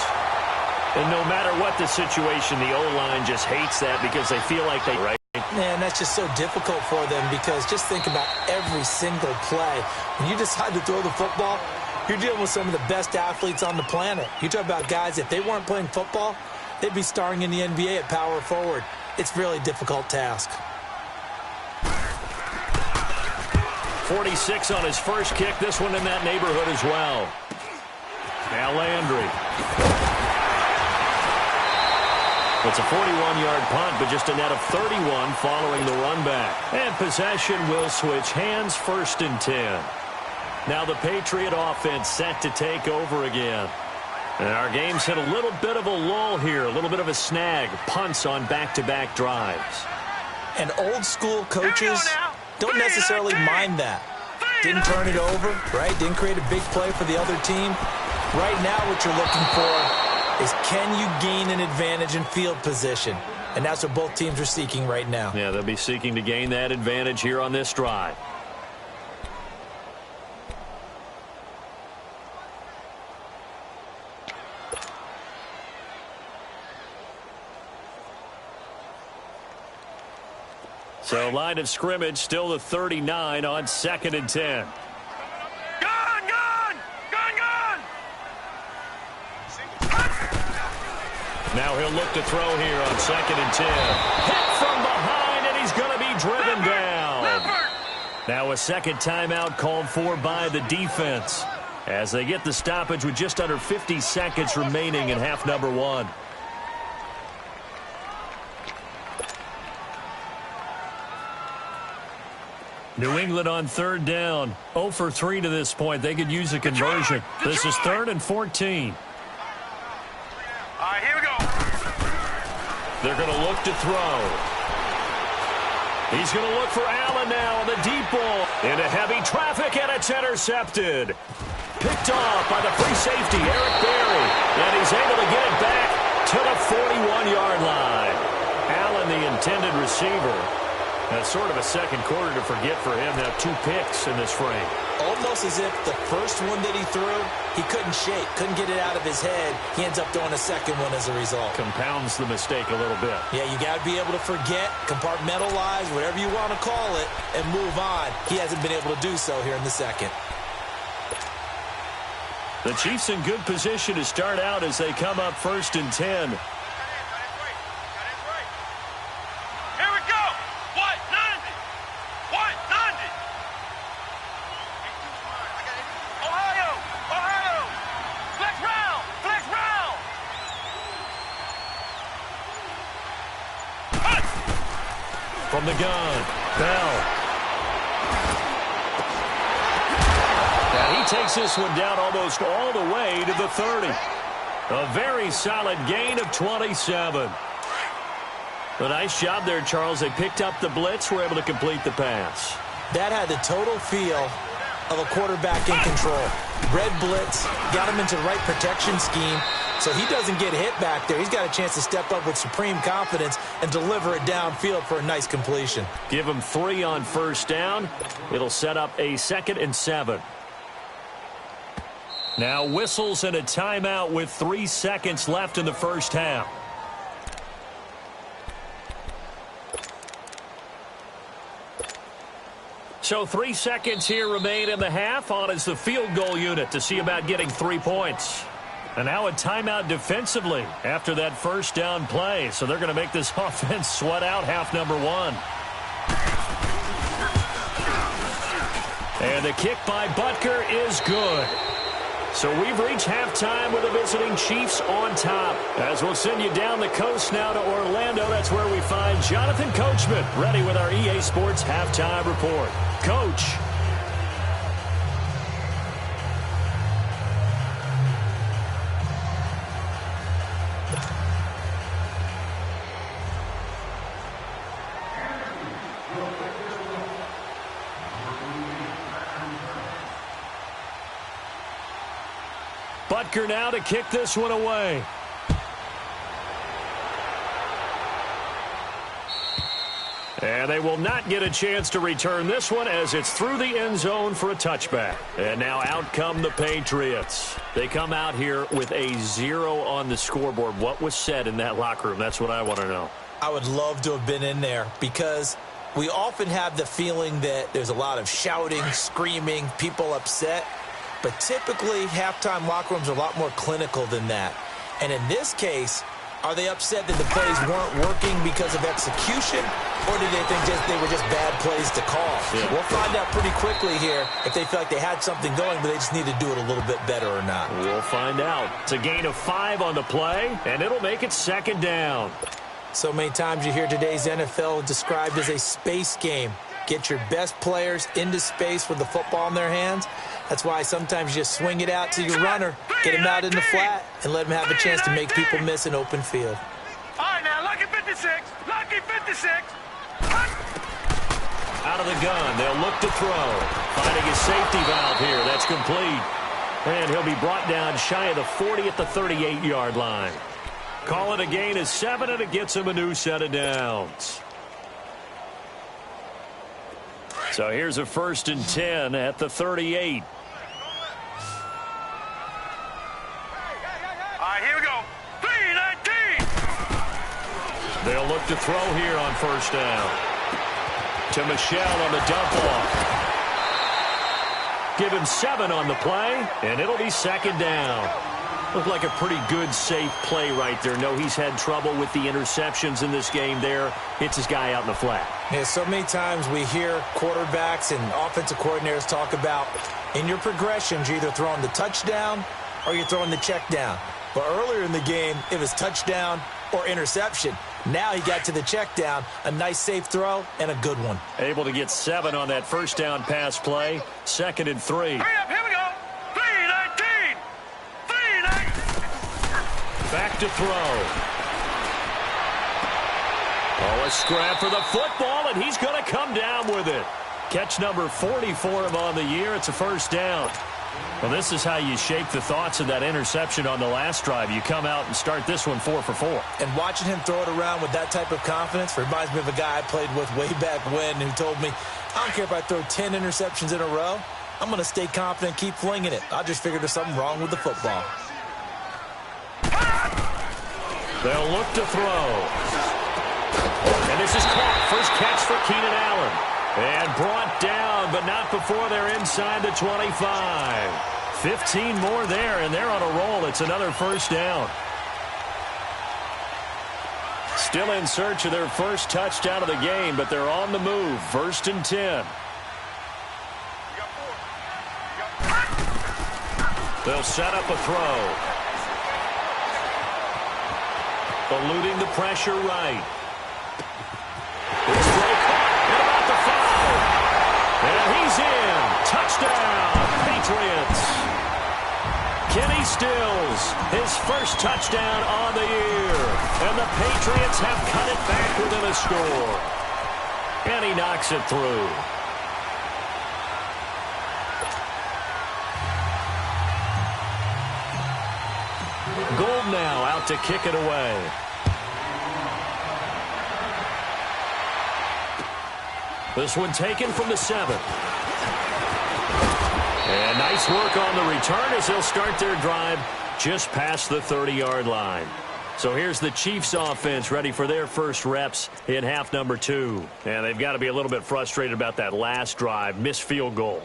Speaker 7: And no matter what the situation, the O-line just hates that because they feel like they... Right?
Speaker 8: Man, that's just so difficult for them because just think about every single play. When you decide to throw the football, you're dealing with some of the best athletes on the planet. You talk about guys, if they weren't playing football, they'd be starring in the NBA at power forward. It's a really difficult task.
Speaker 7: 46 on his first kick. This one in that neighborhood as well. Now Landry. It's a 41-yard punt, but just a net of 31 following the run back. And possession will switch hands, 1st and 10. Now the Patriot offense set to take over again. And our game's hit a little bit of a lull here, a little bit of a snag. Punts on back-to-back drives.
Speaker 8: And old-school coaches don't necessarily mind that. Didn't turn it over, right? Didn't create a big play for the other team. Right now what you're looking for is, can you gain an advantage in field position? And that's what both teams are seeking right now.
Speaker 7: Yeah, they'll be seeking to gain that advantage here on this drive. So line of scrimmage still the 39 on 2nd and 10. Now he'll look to throw here on 2nd and 10. Hit from behind, and he's going to be driven down. Now a second timeout called for by the defense as they get the stoppage with just under 50 seconds remaining in half number 1. New England on 3rd down. 0 for 3 to this point. They could use a conversion. This is 3rd and 14.
Speaker 5: All right, here we go.
Speaker 7: They're going to look to throw. He's going to look for Allen now on the deep ball. Into heavy traffic, and it's intercepted. Picked off by the free safety, Eric Berry. And he's able to get it back to the 41-yard line. Allen, the intended receiver. That's sort of a second quarter to forget for him. Now 2 picks in this frame.
Speaker 8: Almost as if the first one that he threw, he couldn't shake, couldn't get it out of his head. He ends up throwing a second one as a result.
Speaker 7: Compounds the mistake a little bit.
Speaker 8: Yeah, you got to be able to forget, compartmentalize, whatever you want to call it, and move on. He hasn't been able to do so here in the second.
Speaker 7: The Chiefs in good position to start out as they come up 1st and 10. From the gun, Bell. And he takes this one down almost all the way to the 30. A very solid gain of 27. A nice job there, Charles. They picked up the blitz, were able to complete the pass.
Speaker 8: That had the total feel of a quarterback in control. Red blitz, got him into the right protection scheme, so he doesn't get hit back there. He's got a chance to step up with supreme confidence and deliver it downfield for a nice completion.
Speaker 7: Give him 3 on 1st down. It'll set up a 2nd and 7. Now whistles and a timeout with 3 seconds left in the first half. So 3 seconds here remain in the half. On is the field goal unit to see about getting 3 points. And now a timeout defensively after that first down play. So they're going to make this offense sweat out half number 1. And the kick by Butker is good. So we've reached halftime with the visiting Chiefs on top. As we'll send you down the coast now to Orlando, that's where we find Jonathan Coachman ready with our EA Sports Halftime Report. Coach. Butker now to kick this one away. And they will not get a chance to return this one as it's through the end zone for a touchback. And now out come the Patriots. They come out here with a 0 on the scoreboard. What was said in that locker room? That's what I want to know.
Speaker 8: I would love to have been in there because we often have the feeling that there's a lot of shouting, screaming, people upset. But typically, halftime locker rooms are a lot more clinical than that. And in this case, Are they upset that the plays weren't working because of execution, or do they think they were just bad plays to call?
Speaker 7: Yeah.
Speaker 8: We'll find out pretty quickly here if they feel like they had something going, but they just need to do it a little bit better or not.
Speaker 7: We'll find out. It's a gain of 5 on the play, and it'll make it second down.
Speaker 8: So many times you hear today's NFL described as a space game. Get your best players into space with the football in their hands. That's why sometimes you just swing it out to your runner, get him out in the flat, and let him have a chance to make people miss an open field.
Speaker 5: All right, now, lucky 56. Lucky 56.
Speaker 7: Out of the gun, they'll look to throw. Finding his safety valve here. That's complete. And he'll be brought down shy of the 40 at the 38-yard line. Call it a gain of 7, and it gets him a new set of downs. So here's a 1st and 10 at the 38.
Speaker 5: All right, here we go. 3-19.
Speaker 7: They'll look to throw here on 1st down. To Michelle on the dump off. Give him 7 on the play, and it'll be 2nd down. Looked like a pretty good, safe play right there. No, he's had trouble with the interceptions in this game there. Hits his guy out in the flat.
Speaker 8: Yeah, so many times we hear quarterbacks and offensive coordinators talk about in your progressions, you're either throwing the touchdown or you're throwing the check down. But earlier in the game, it was touchdown or interception. Now he got to the check down, a nice safe throw, and a good one.
Speaker 7: Able to get 7 on that 1st down pass play. 2nd and 3.
Speaker 5: Hurry up, here we go. 3-19. 3-19.
Speaker 7: Back to throw. Oh, a scrap for the football, and he's going to come down with it. Catch number 40 for him on the year. It's a 1st down. Well, this is how you shake the thoughts of that interception on the last drive. You come out and start this one 4 for 4.
Speaker 8: And watching him throw it around with that type of confidence reminds me of a guy I played with way back when who told me, I don't care if I throw 10 interceptions in a row. I'm going to stay confident and keep flinging it. I just figured there's something wrong with the football.
Speaker 7: They'll look to throw. And this is caught. First catch for Keenan Allen. And brought down, but not before they're inside the 25. 15 more there, and they're on a roll. It's another 1st down. Still in search of their first touchdown of the game, but they're on the move. 1st and 10. They'll set up a throw. Eluding the pressure right. This throw caught at about the 5. And he's in. Touchdown, Patriots. Kenny Stills, his first touchdown on the year. And the Patriots have cut it back within a score. And he knocks it through. Gold now out to kick it away. This one taken from the 7. And nice work on the return as they'll start their drive just past the 30-yard line. So here's the Chiefs offense ready for their first reps in half number 2. And they've got to be a little bit frustrated about that last drive, missed field goal.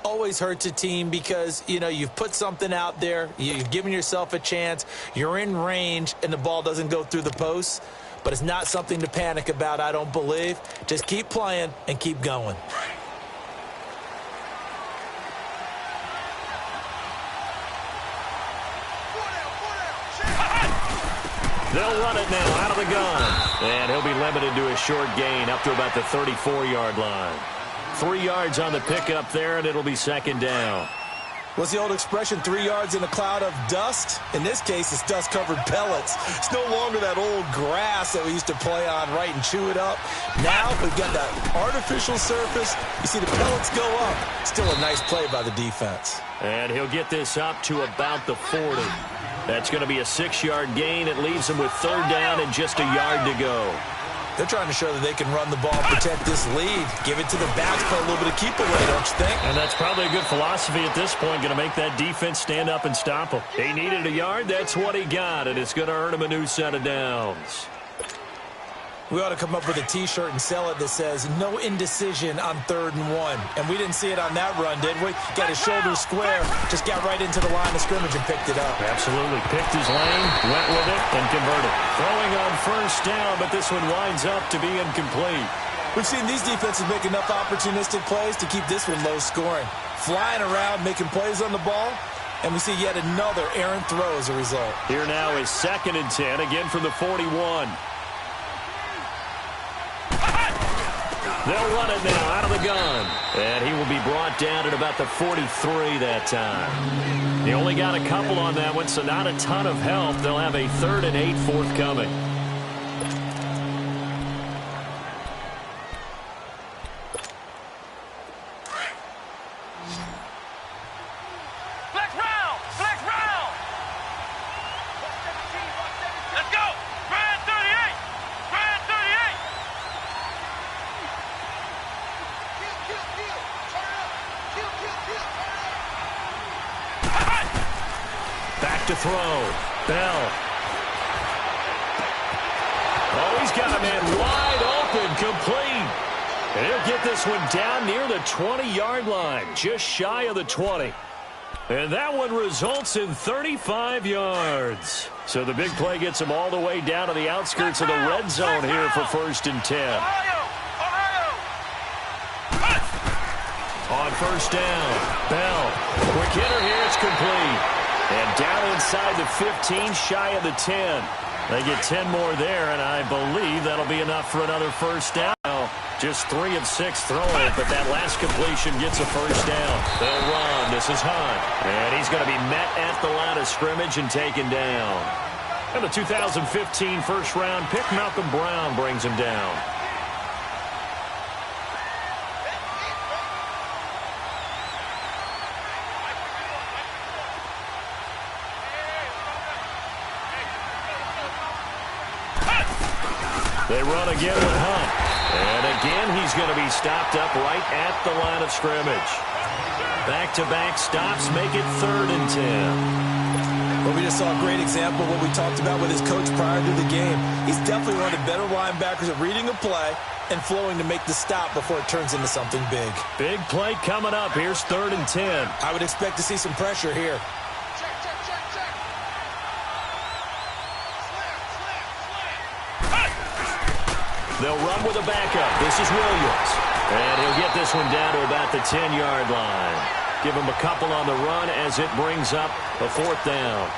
Speaker 8: Always hurts a team because, you know, you've put something out there, you've given yourself a chance, you're in range, and the ball doesn't go through the posts. But it's not something to panic about, I don't believe. Just keep playing and keep going.
Speaker 7: They'll run it now out of the gun. And he'll be limited to a short gain up to about the 34-yard line. 3 yards on the pickup there, and it'll be 2nd down.
Speaker 8: What's the old expression, 3 yards in a cloud of dust? In this case, it's dust-covered pellets. It's no longer that old grass that we used to play on, right, and chew it up. Now we've got that artificial surface. You see the pellets go up. Still a nice play by the defense.
Speaker 7: And he'll get this up to about the 40. That's going to be a 6-yard gain. It leaves him with 3rd down and just a yard to go.
Speaker 8: They're trying to show that they can run the ball, protect this lead, give it to the backs, play a little bit of keep away, don't you think?
Speaker 7: And that's probably a good philosophy at this point, going to make that defense stand up and stop him. He needed a yard, that's what he got, and it's going to earn him a new set of downs.
Speaker 8: We ought to come up with a T-shirt and sell it that says, no indecision on 3rd and 1. And we didn't see it on that run, did we? Got his shoulders square, just got right into the line of scrimmage and picked it up.
Speaker 7: Absolutely. Picked his lane, went with it, and converted. Throwing on 1st down, but this one winds up to be incomplete.
Speaker 8: We've seen these defenses make enough opportunistic plays to keep this one low scoring. Flying around, making plays on the ball, and we see yet another errant throw as a result.
Speaker 7: Here now is 2nd and 10, again from the 41. They'll run it now out of the gun. And he will be brought down at about the 43 that time. He only got a couple on that one, so not a ton of help. They'll have a 3rd and 8 forthcoming. To throw. Bell. Oh, he's got a man wide open, complete. And he'll get this one down near the 20-yard line, just shy of the 20. And that one results in 35 yards. So the big play gets him all the way down to the outskirts of the red zone here for 1st and 10. On 1st down, Bell. Quick hitter here, it's complete. And down inside the 15, shy of the 10. They get 10 more there, and I believe that'll be enough for another 1st down. Just 3 of 6 throwing, but that last completion gets a 1st down. They'll run. This is Hunt. And he's going to be met at the line of scrimmage and taken down. And the 2015 first-round pick, Malcolm Brown, brings him down. They run again with Hunt. And again, he's going to be stopped up right at the line of scrimmage. Back-to-back stops make it 3rd and 10.
Speaker 8: Well, we just saw a great example of what we talked about with his coach prior to the game. He's definitely one of the better linebackers at reading a play and flowing to make the stop before it turns into something big.
Speaker 7: Big play coming up. Here's 3rd and 10.
Speaker 8: I would expect to see some pressure here.
Speaker 7: They'll run with a backup. This is Williams. And he'll get this one down to about the 10-yard line. Give him a couple on the run as it brings up a 4th down.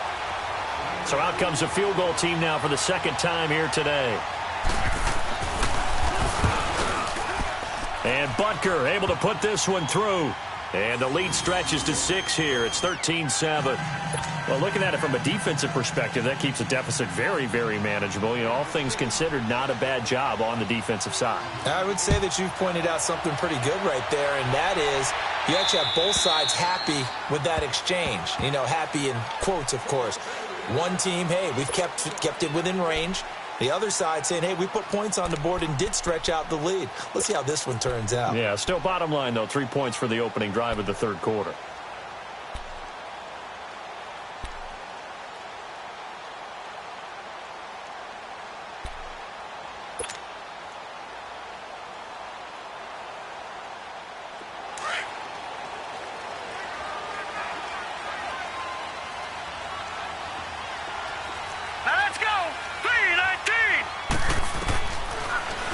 Speaker 7: So out comes a field goal team now for the 2nd time here today. And Butker able to put this one through. And the lead stretches to 6 here. It's 13-7. Well, looking at it from a defensive perspective, that keeps the deficit very, very manageable. You know, all things considered, not a bad job on the defensive side.
Speaker 8: I would say that you've pointed out something pretty good right there, and that is you actually have both sides happy with that exchange. You know, happy in quotes, of course. One team, hey, we've kept it within range. The other side saying, hey, we put points on the board and did stretch out the lead. Let's see how this one turns out.
Speaker 7: Yeah, still bottom line, though, 3 points for the opening drive of the 3rd quarter.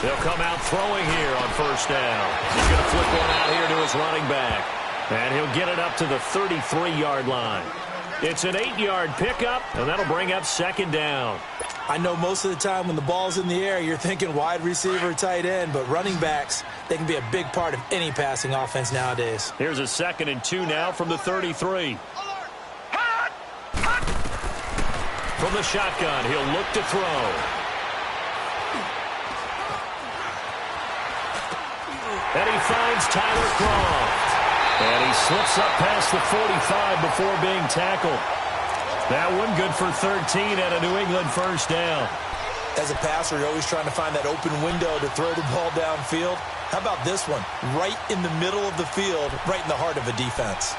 Speaker 7: They'll come out throwing here on 1st down. He's going to flip one out here to his running back. And he'll get it up to the 33-yard line. It's an 8-yard pickup, and that'll bring up 2nd down.
Speaker 8: I know most of the time when the ball's in the air, you're thinking wide receiver, tight end, but running backs, they can be a big part of any passing offense nowadays.
Speaker 7: Here's a 2nd and 2 now from the 33. From the shotgun, he'll look to throw. And he finds Tyler Croft. And he slips up past the 45 before being tackled. That one good for 13 at a New England 1st down.
Speaker 8: As a passer, you're always trying to find that open window to throw the ball downfield. How about this one? Right in the middle of the field, right in the heart of a defense.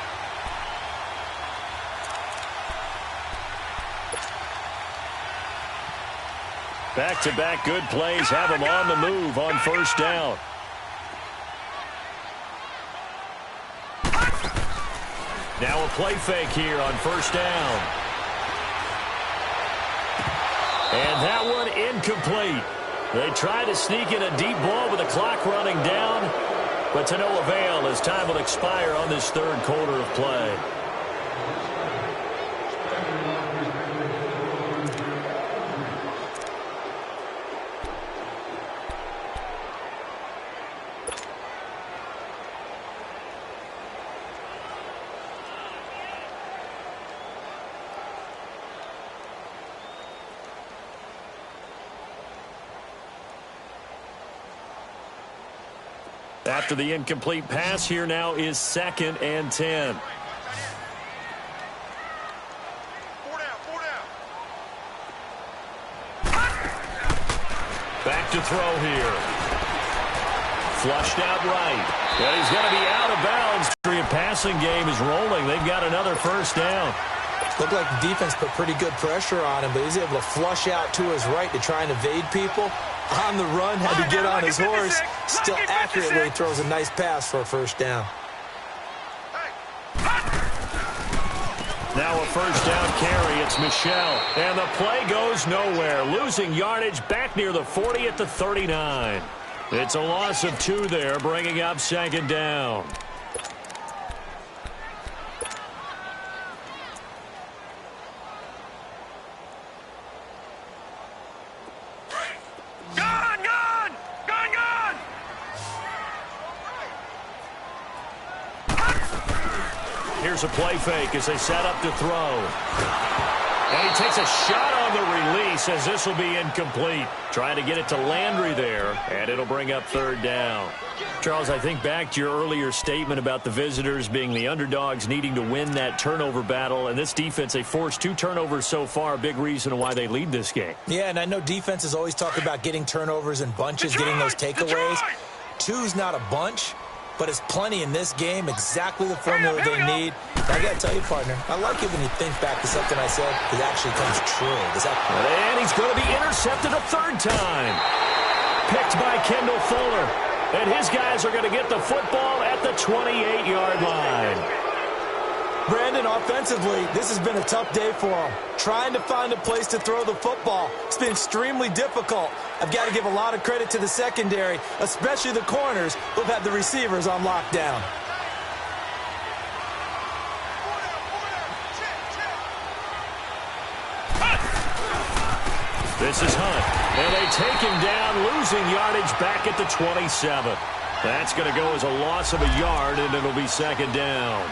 Speaker 7: Back-to-back good plays have him on the move on first down. Now a play fake here on first down. And that one incomplete. They try to sneak in a deep ball with the clock running down, but to no avail as time will expire on this third quarter of play. After the incomplete pass, here now is 2nd and 10. Back to throw here. Flushed out right. And he's going to be out of bounds. The passing game is rolling. They've got another first down.
Speaker 8: Looked like the defense put pretty good pressure on him, but he's able to flush out to his right to try and evade people. On the run, had to get on his horse. Still accurately throws a nice pass for a first down.
Speaker 7: Now a first down carry. It's Michel. And the play goes nowhere. Losing yardage back near the 40 at the 39. It's a loss of 2 there, bringing up 2nd down. Here's a play fake as they set up to throw. And he takes a shot on the release as this will be incomplete. Trying to get it to Landry there, and it'll bring up 3rd down. Charles, I think back to your earlier statement about the visitors being the underdogs needing to win that turnover battle. And this defense, they forced 2 turnovers so far, a big reason why they lead this game.
Speaker 8: Yeah, and I know defenses always talk about getting turnovers in bunches, getting those takeaways. 2's not a bunch, but it's plenty in this game, exactly the formula they need. I got to tell you, partner, I like it when you think back to something I said. It actually comes true.
Speaker 7: And he's going to be intercepted a 3rd time. Picked by Kendall Fuller. And his guys are going to get the football at the 28-yard line.
Speaker 8: Brandon, offensively, this has been a tough day for him. Trying to find a place to throw the football. It's been extremely difficult. I've got to give a lot of credit to the secondary, especially the corners who've had the receivers on lockdown.
Speaker 7: This is Hunt, and they take him down, losing yardage back at the 27. That's going to go as a loss of a yard, and it'll be 2nd down.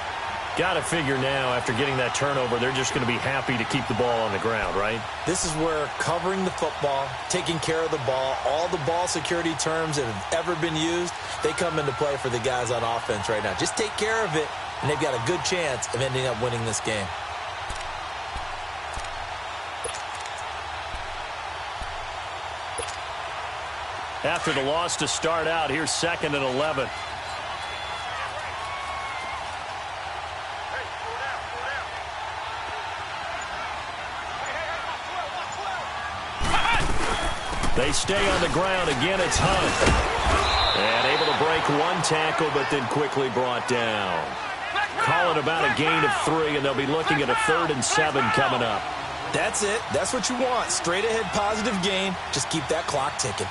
Speaker 7: Got to figure now, after getting that turnover, they're just going to be happy to keep the ball on the ground, right?
Speaker 8: This is where covering the football, taking care of the ball, all the ball security terms that have ever been used, they come into play for the guys on offense right now. Just take care of it, and they've got a good chance of ending up winning this game.
Speaker 7: After the loss to start out, here's 2nd and 11. They stay on the ground. Again, it's Hunt. And able to break 1 tackle, but then quickly brought down. Call it about a gain of 3, and they'll be looking at a 3rd and 7 coming up.
Speaker 8: That's it. That's what you want. Straight ahead positive gain. Just keep that clock ticking.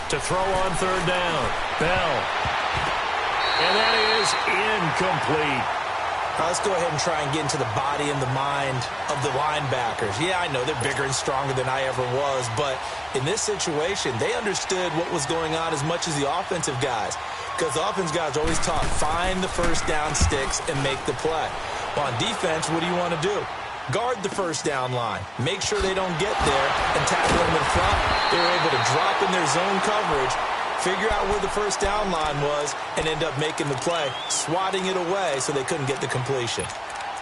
Speaker 7: To throw on 3rd down. Bell. And that is incomplete.
Speaker 8: Now let's go ahead and try and get into the body and the mind of the linebackers. Yeah, I know they're bigger and stronger than I ever was, but in this situation, they understood what was going on as much as the offensive guys. Because the offensive guys are always taught, find the first down sticks and make the play. Well, on defense, what do you want to do? Guard the first down line. Make sure they don't get there and tackle them in front. They were able to drop in their zone coverage, figure out where the first down line was, and end up making the play, swatting it away so they couldn't get the completion.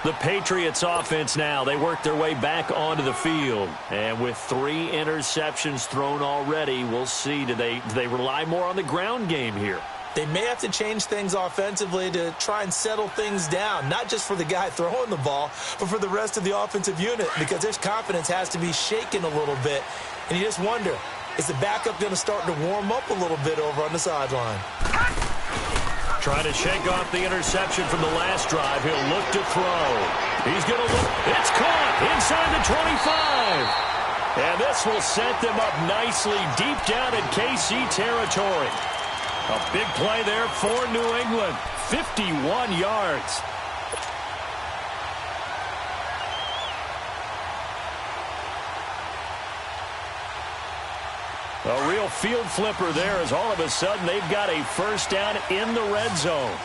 Speaker 7: The Patriots offense now, they work their way back onto the field. And with 3 interceptions thrown already, we'll see, do they rely more on the ground game here?
Speaker 8: They may have to change things offensively to try and settle things down, not just for the guy throwing the ball, but for the rest of the offensive unit, because their confidence has to be shaken a little bit. And you just wonder, is the backup going to start to warm up a little bit over on the sideline?
Speaker 7: Trying to shake off the interception from the last drive. He'll look to throw. He's going to look. It's caught inside the 25. And this will set them up nicely deep down in KC territory. A big play there for New England. 51 yards. A real field flipper there as all of a sudden they've got a first down in the red zone.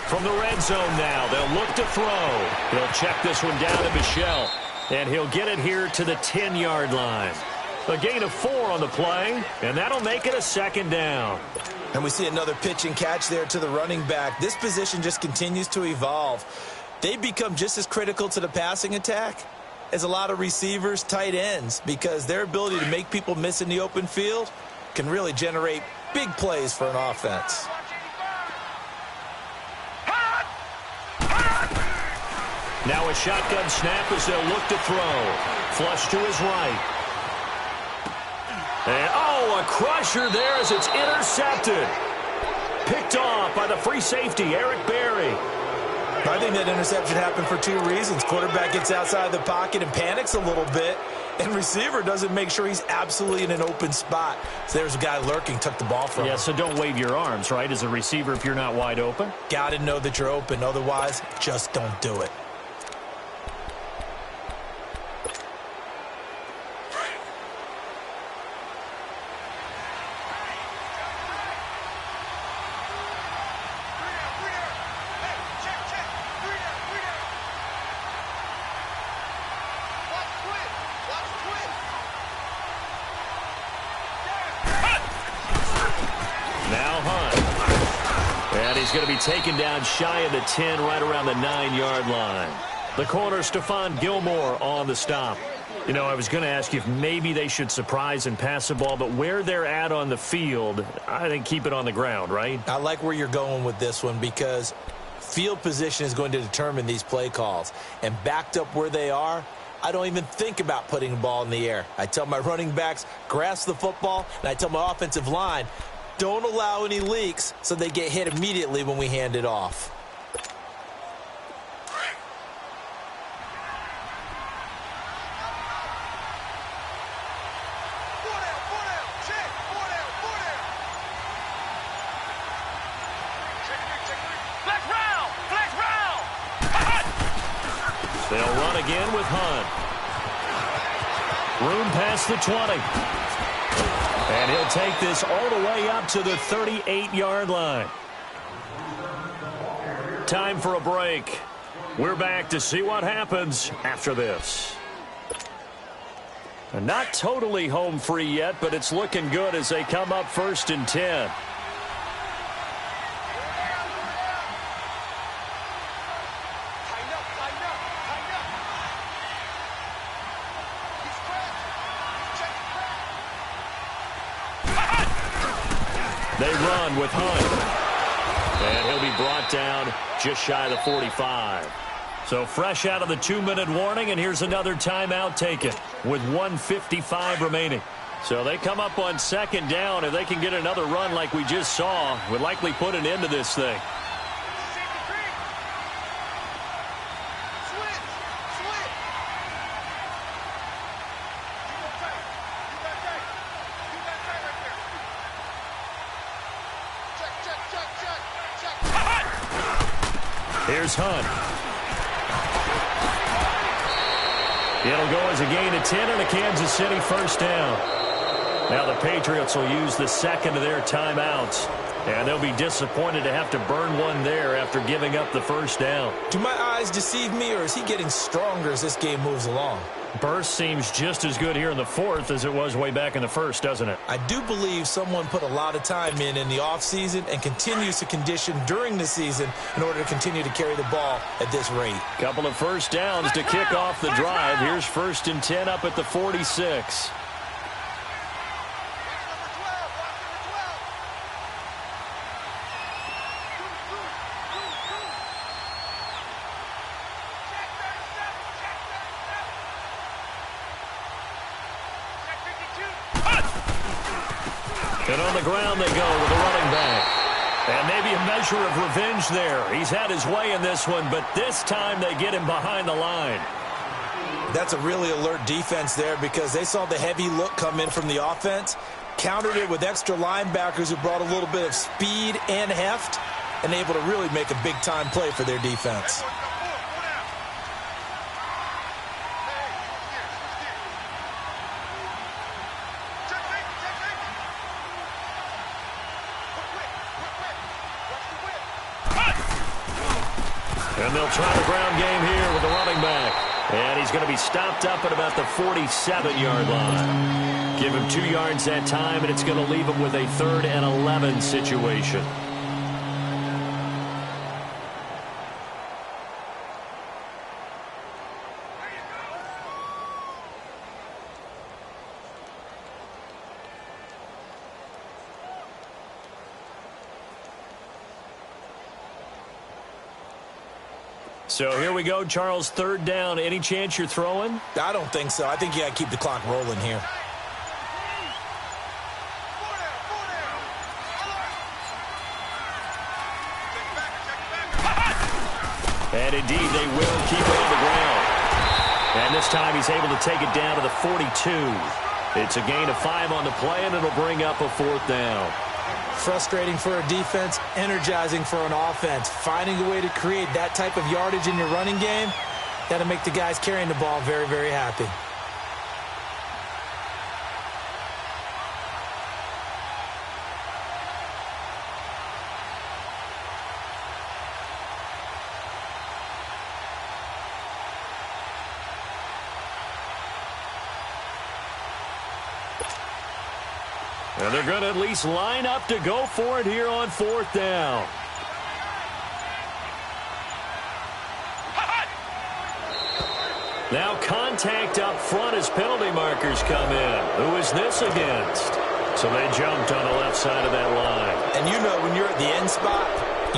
Speaker 7: From the red zone now, they'll look to throw. He'll check this one down to Michel. And he'll get it here to the 10-yard line. A gain of 4 on the play, and that'll make it a second down.
Speaker 8: And we see another pitch and catch there to the running back. This position just continues to evolve. They become just as critical to the passing attack as a lot of receivers, tight ends, because their ability to make people miss in the open field can really generate big plays for an offense.
Speaker 7: Now a shotgun snap as they'll look to throw. Flush to his right. And, a crusher there as it's intercepted. Picked off by the free safety, Eric Berry.
Speaker 8: I think that interception happened for 2 reasons. Quarterback gets outside the pocket and panics a little bit, and receiver doesn't make sure he's absolutely in an open spot. So there's a guy lurking, took the ball from him.
Speaker 7: Yeah, so don't wave your arms, right, as a receiver if you're not wide open.
Speaker 8: Got to know that you're open. Otherwise, just don't do it.
Speaker 7: He's going to be taken down shy of the 10, right around the 9-yard line. The corner, Stephon Gilmore, on the stop. You know, I was going to ask you if maybe they should surprise and pass the ball, but where they're at on the field, I think keep it on the ground, right?
Speaker 8: I like where you're going with this one because field position is going to determine these play calls. And backed up where they are, I don't even think about putting the ball in the air. I tell my running backs, grasp the football, and I tell my offensive line, don't allow any leaks so they get hit immediately when we hand it off.
Speaker 7: They'll run again with Hunt. Room past the 20. And he'll take this all the way up to the 38-yard line. Time for a break. We're back to see what happens after this. And not totally home free yet, but it's looking good as they come up 1st and 10. They run with Hunt. And he'll be brought down just shy of the 45. So fresh out of the 2-minute warning, and here's another timeout taken with 1:55 remaining. So they come up on 2nd down. If they can get another run like we just saw, would likely put an end to this thing. Here's Hunt. It'll go as a gain of 10 and a Kansas City first down. Now the Patriots will use the second of their timeouts. And they'll be disappointed to have to burn one there after giving up the first down.
Speaker 8: Do my eyes deceive me, or is he getting stronger as this game moves along?
Speaker 7: Burst seems just as good here in the fourth as it was way back in the first, doesn't it?
Speaker 8: I do believe someone put a lot of time in the offseason and continues to condition during the season in order to continue to carry the ball at this rate.
Speaker 7: Couple of first downs to kick off the drive. Here's 1st and 10 up at the 46. And on the ground they go with a running back. And maybe a measure of revenge there. He's had his way in this one, but this time they get him behind the line.
Speaker 8: That's a really alert defense there because they saw the heavy look come in from the offense, countered it with extra linebackers who brought a little bit of speed and heft, and able to really make a big-time play for their defense.
Speaker 7: And they'll try the ground game here with the running back. And he's going to be stopped up at about the 47-yard line. Give him 2 yards that time, and it's going to leave him with a 3rd and 11 situation. So here we go, Charles, 3rd down. Any chance you're throwing?
Speaker 8: I don't think so. I think you got to keep the clock rolling here.
Speaker 7: And indeed, they will keep it on the ground. And this time he's able to take it down to the 42. It's a gain of 5 on the play, and it'll bring up a 4th down.
Speaker 8: Frustrating for a defense, energizing for an offense. Finding a way to create that type of yardage in your running game, that'll make the guys carrying the ball very, very happy.
Speaker 7: And they're going to at least line up to go for it here on 4th down. Now contact up front as penalty markers come in. Who is this against? So they jumped on the left side of that line.
Speaker 8: And you know when you're at the end spot,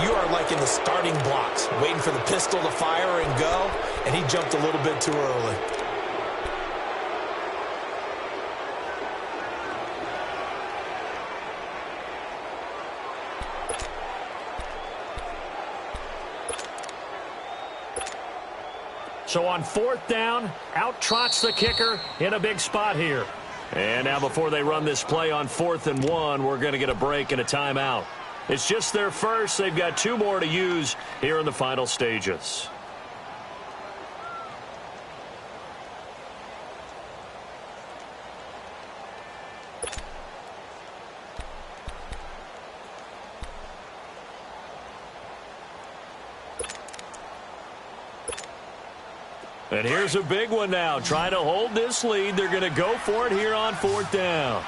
Speaker 8: you are like in the starting blocks, waiting for the pistol to fire and go, and he jumped a little bit too early.
Speaker 7: So on 4th down, out trots the kicker in a big spot here. And now before they run this play on 4th and 1, we're going to get a break and a timeout. It's just their first. They've got 2 more to use here in the final stages. And here's a big one now. Trying to hold this lead. They're going to go for it here on 4th down.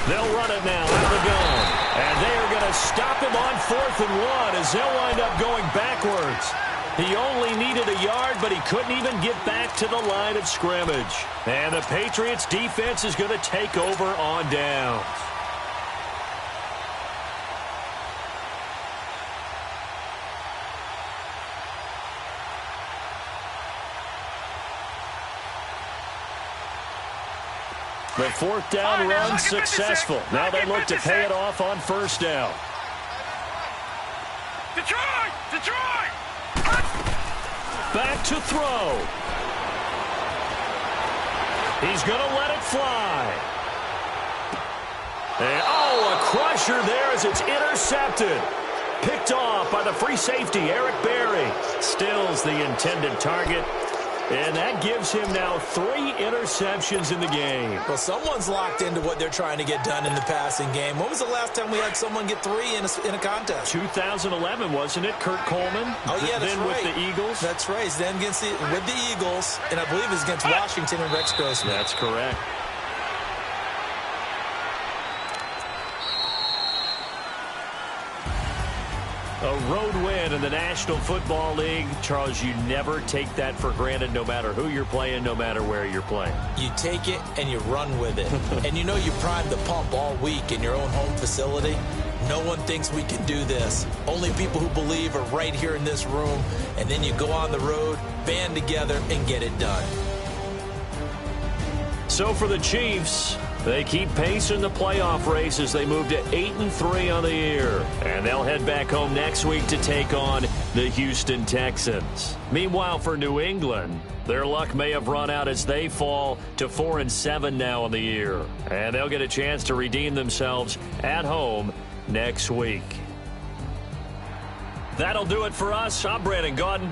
Speaker 7: They'll run it now out of the gun. And they are going to stop him on 4th and 1 as they'll wind up going backwards. He only needed a yard, but he couldn't even get back to the line of scrimmage. And the Patriots defense is going to take over on downs. The 4th down run successful. Now they look to pay it off on 1st down.
Speaker 5: Detroit!
Speaker 7: Back to throw. He's going to let it fly. And, oh, a crusher there as it's intercepted. Picked off by the free safety, Eric Berry. Stills the intended target. And that gives him now 3 interceptions in the game.
Speaker 8: Well, someone's locked into what they're trying to get done in the passing game. When was the last time we had someone get 3 in a contest?
Speaker 7: 2011, wasn't it? Kurt Coleman?
Speaker 8: Oh, yeah, that's
Speaker 7: then
Speaker 8: right.
Speaker 7: with the Eagles?
Speaker 8: That's right. Then with the Eagles, and I believe it's against Washington and Rex Grossman.
Speaker 7: That's correct. A road win in the National Football League. Charles, you never take that for granted no matter who you're playing, no matter where you're playing.
Speaker 8: You take it and you run with it. And you know you primed the pump all week in your own home facility. No one thinks we can do this. Only people who believe are right here in this room. And then you go on the road, band together, and get it done.
Speaker 7: So for the Chiefs, they keep pace in the playoff race as they move to 8-3 on the year. And they'll head back home next week to take on the Houston Texans. Meanwhile, for New England, their luck may have run out as they fall to 4-7 now on the year. And they'll get a chance to redeem themselves at home next week. That'll do it for us. I'm Brandon Gaudin.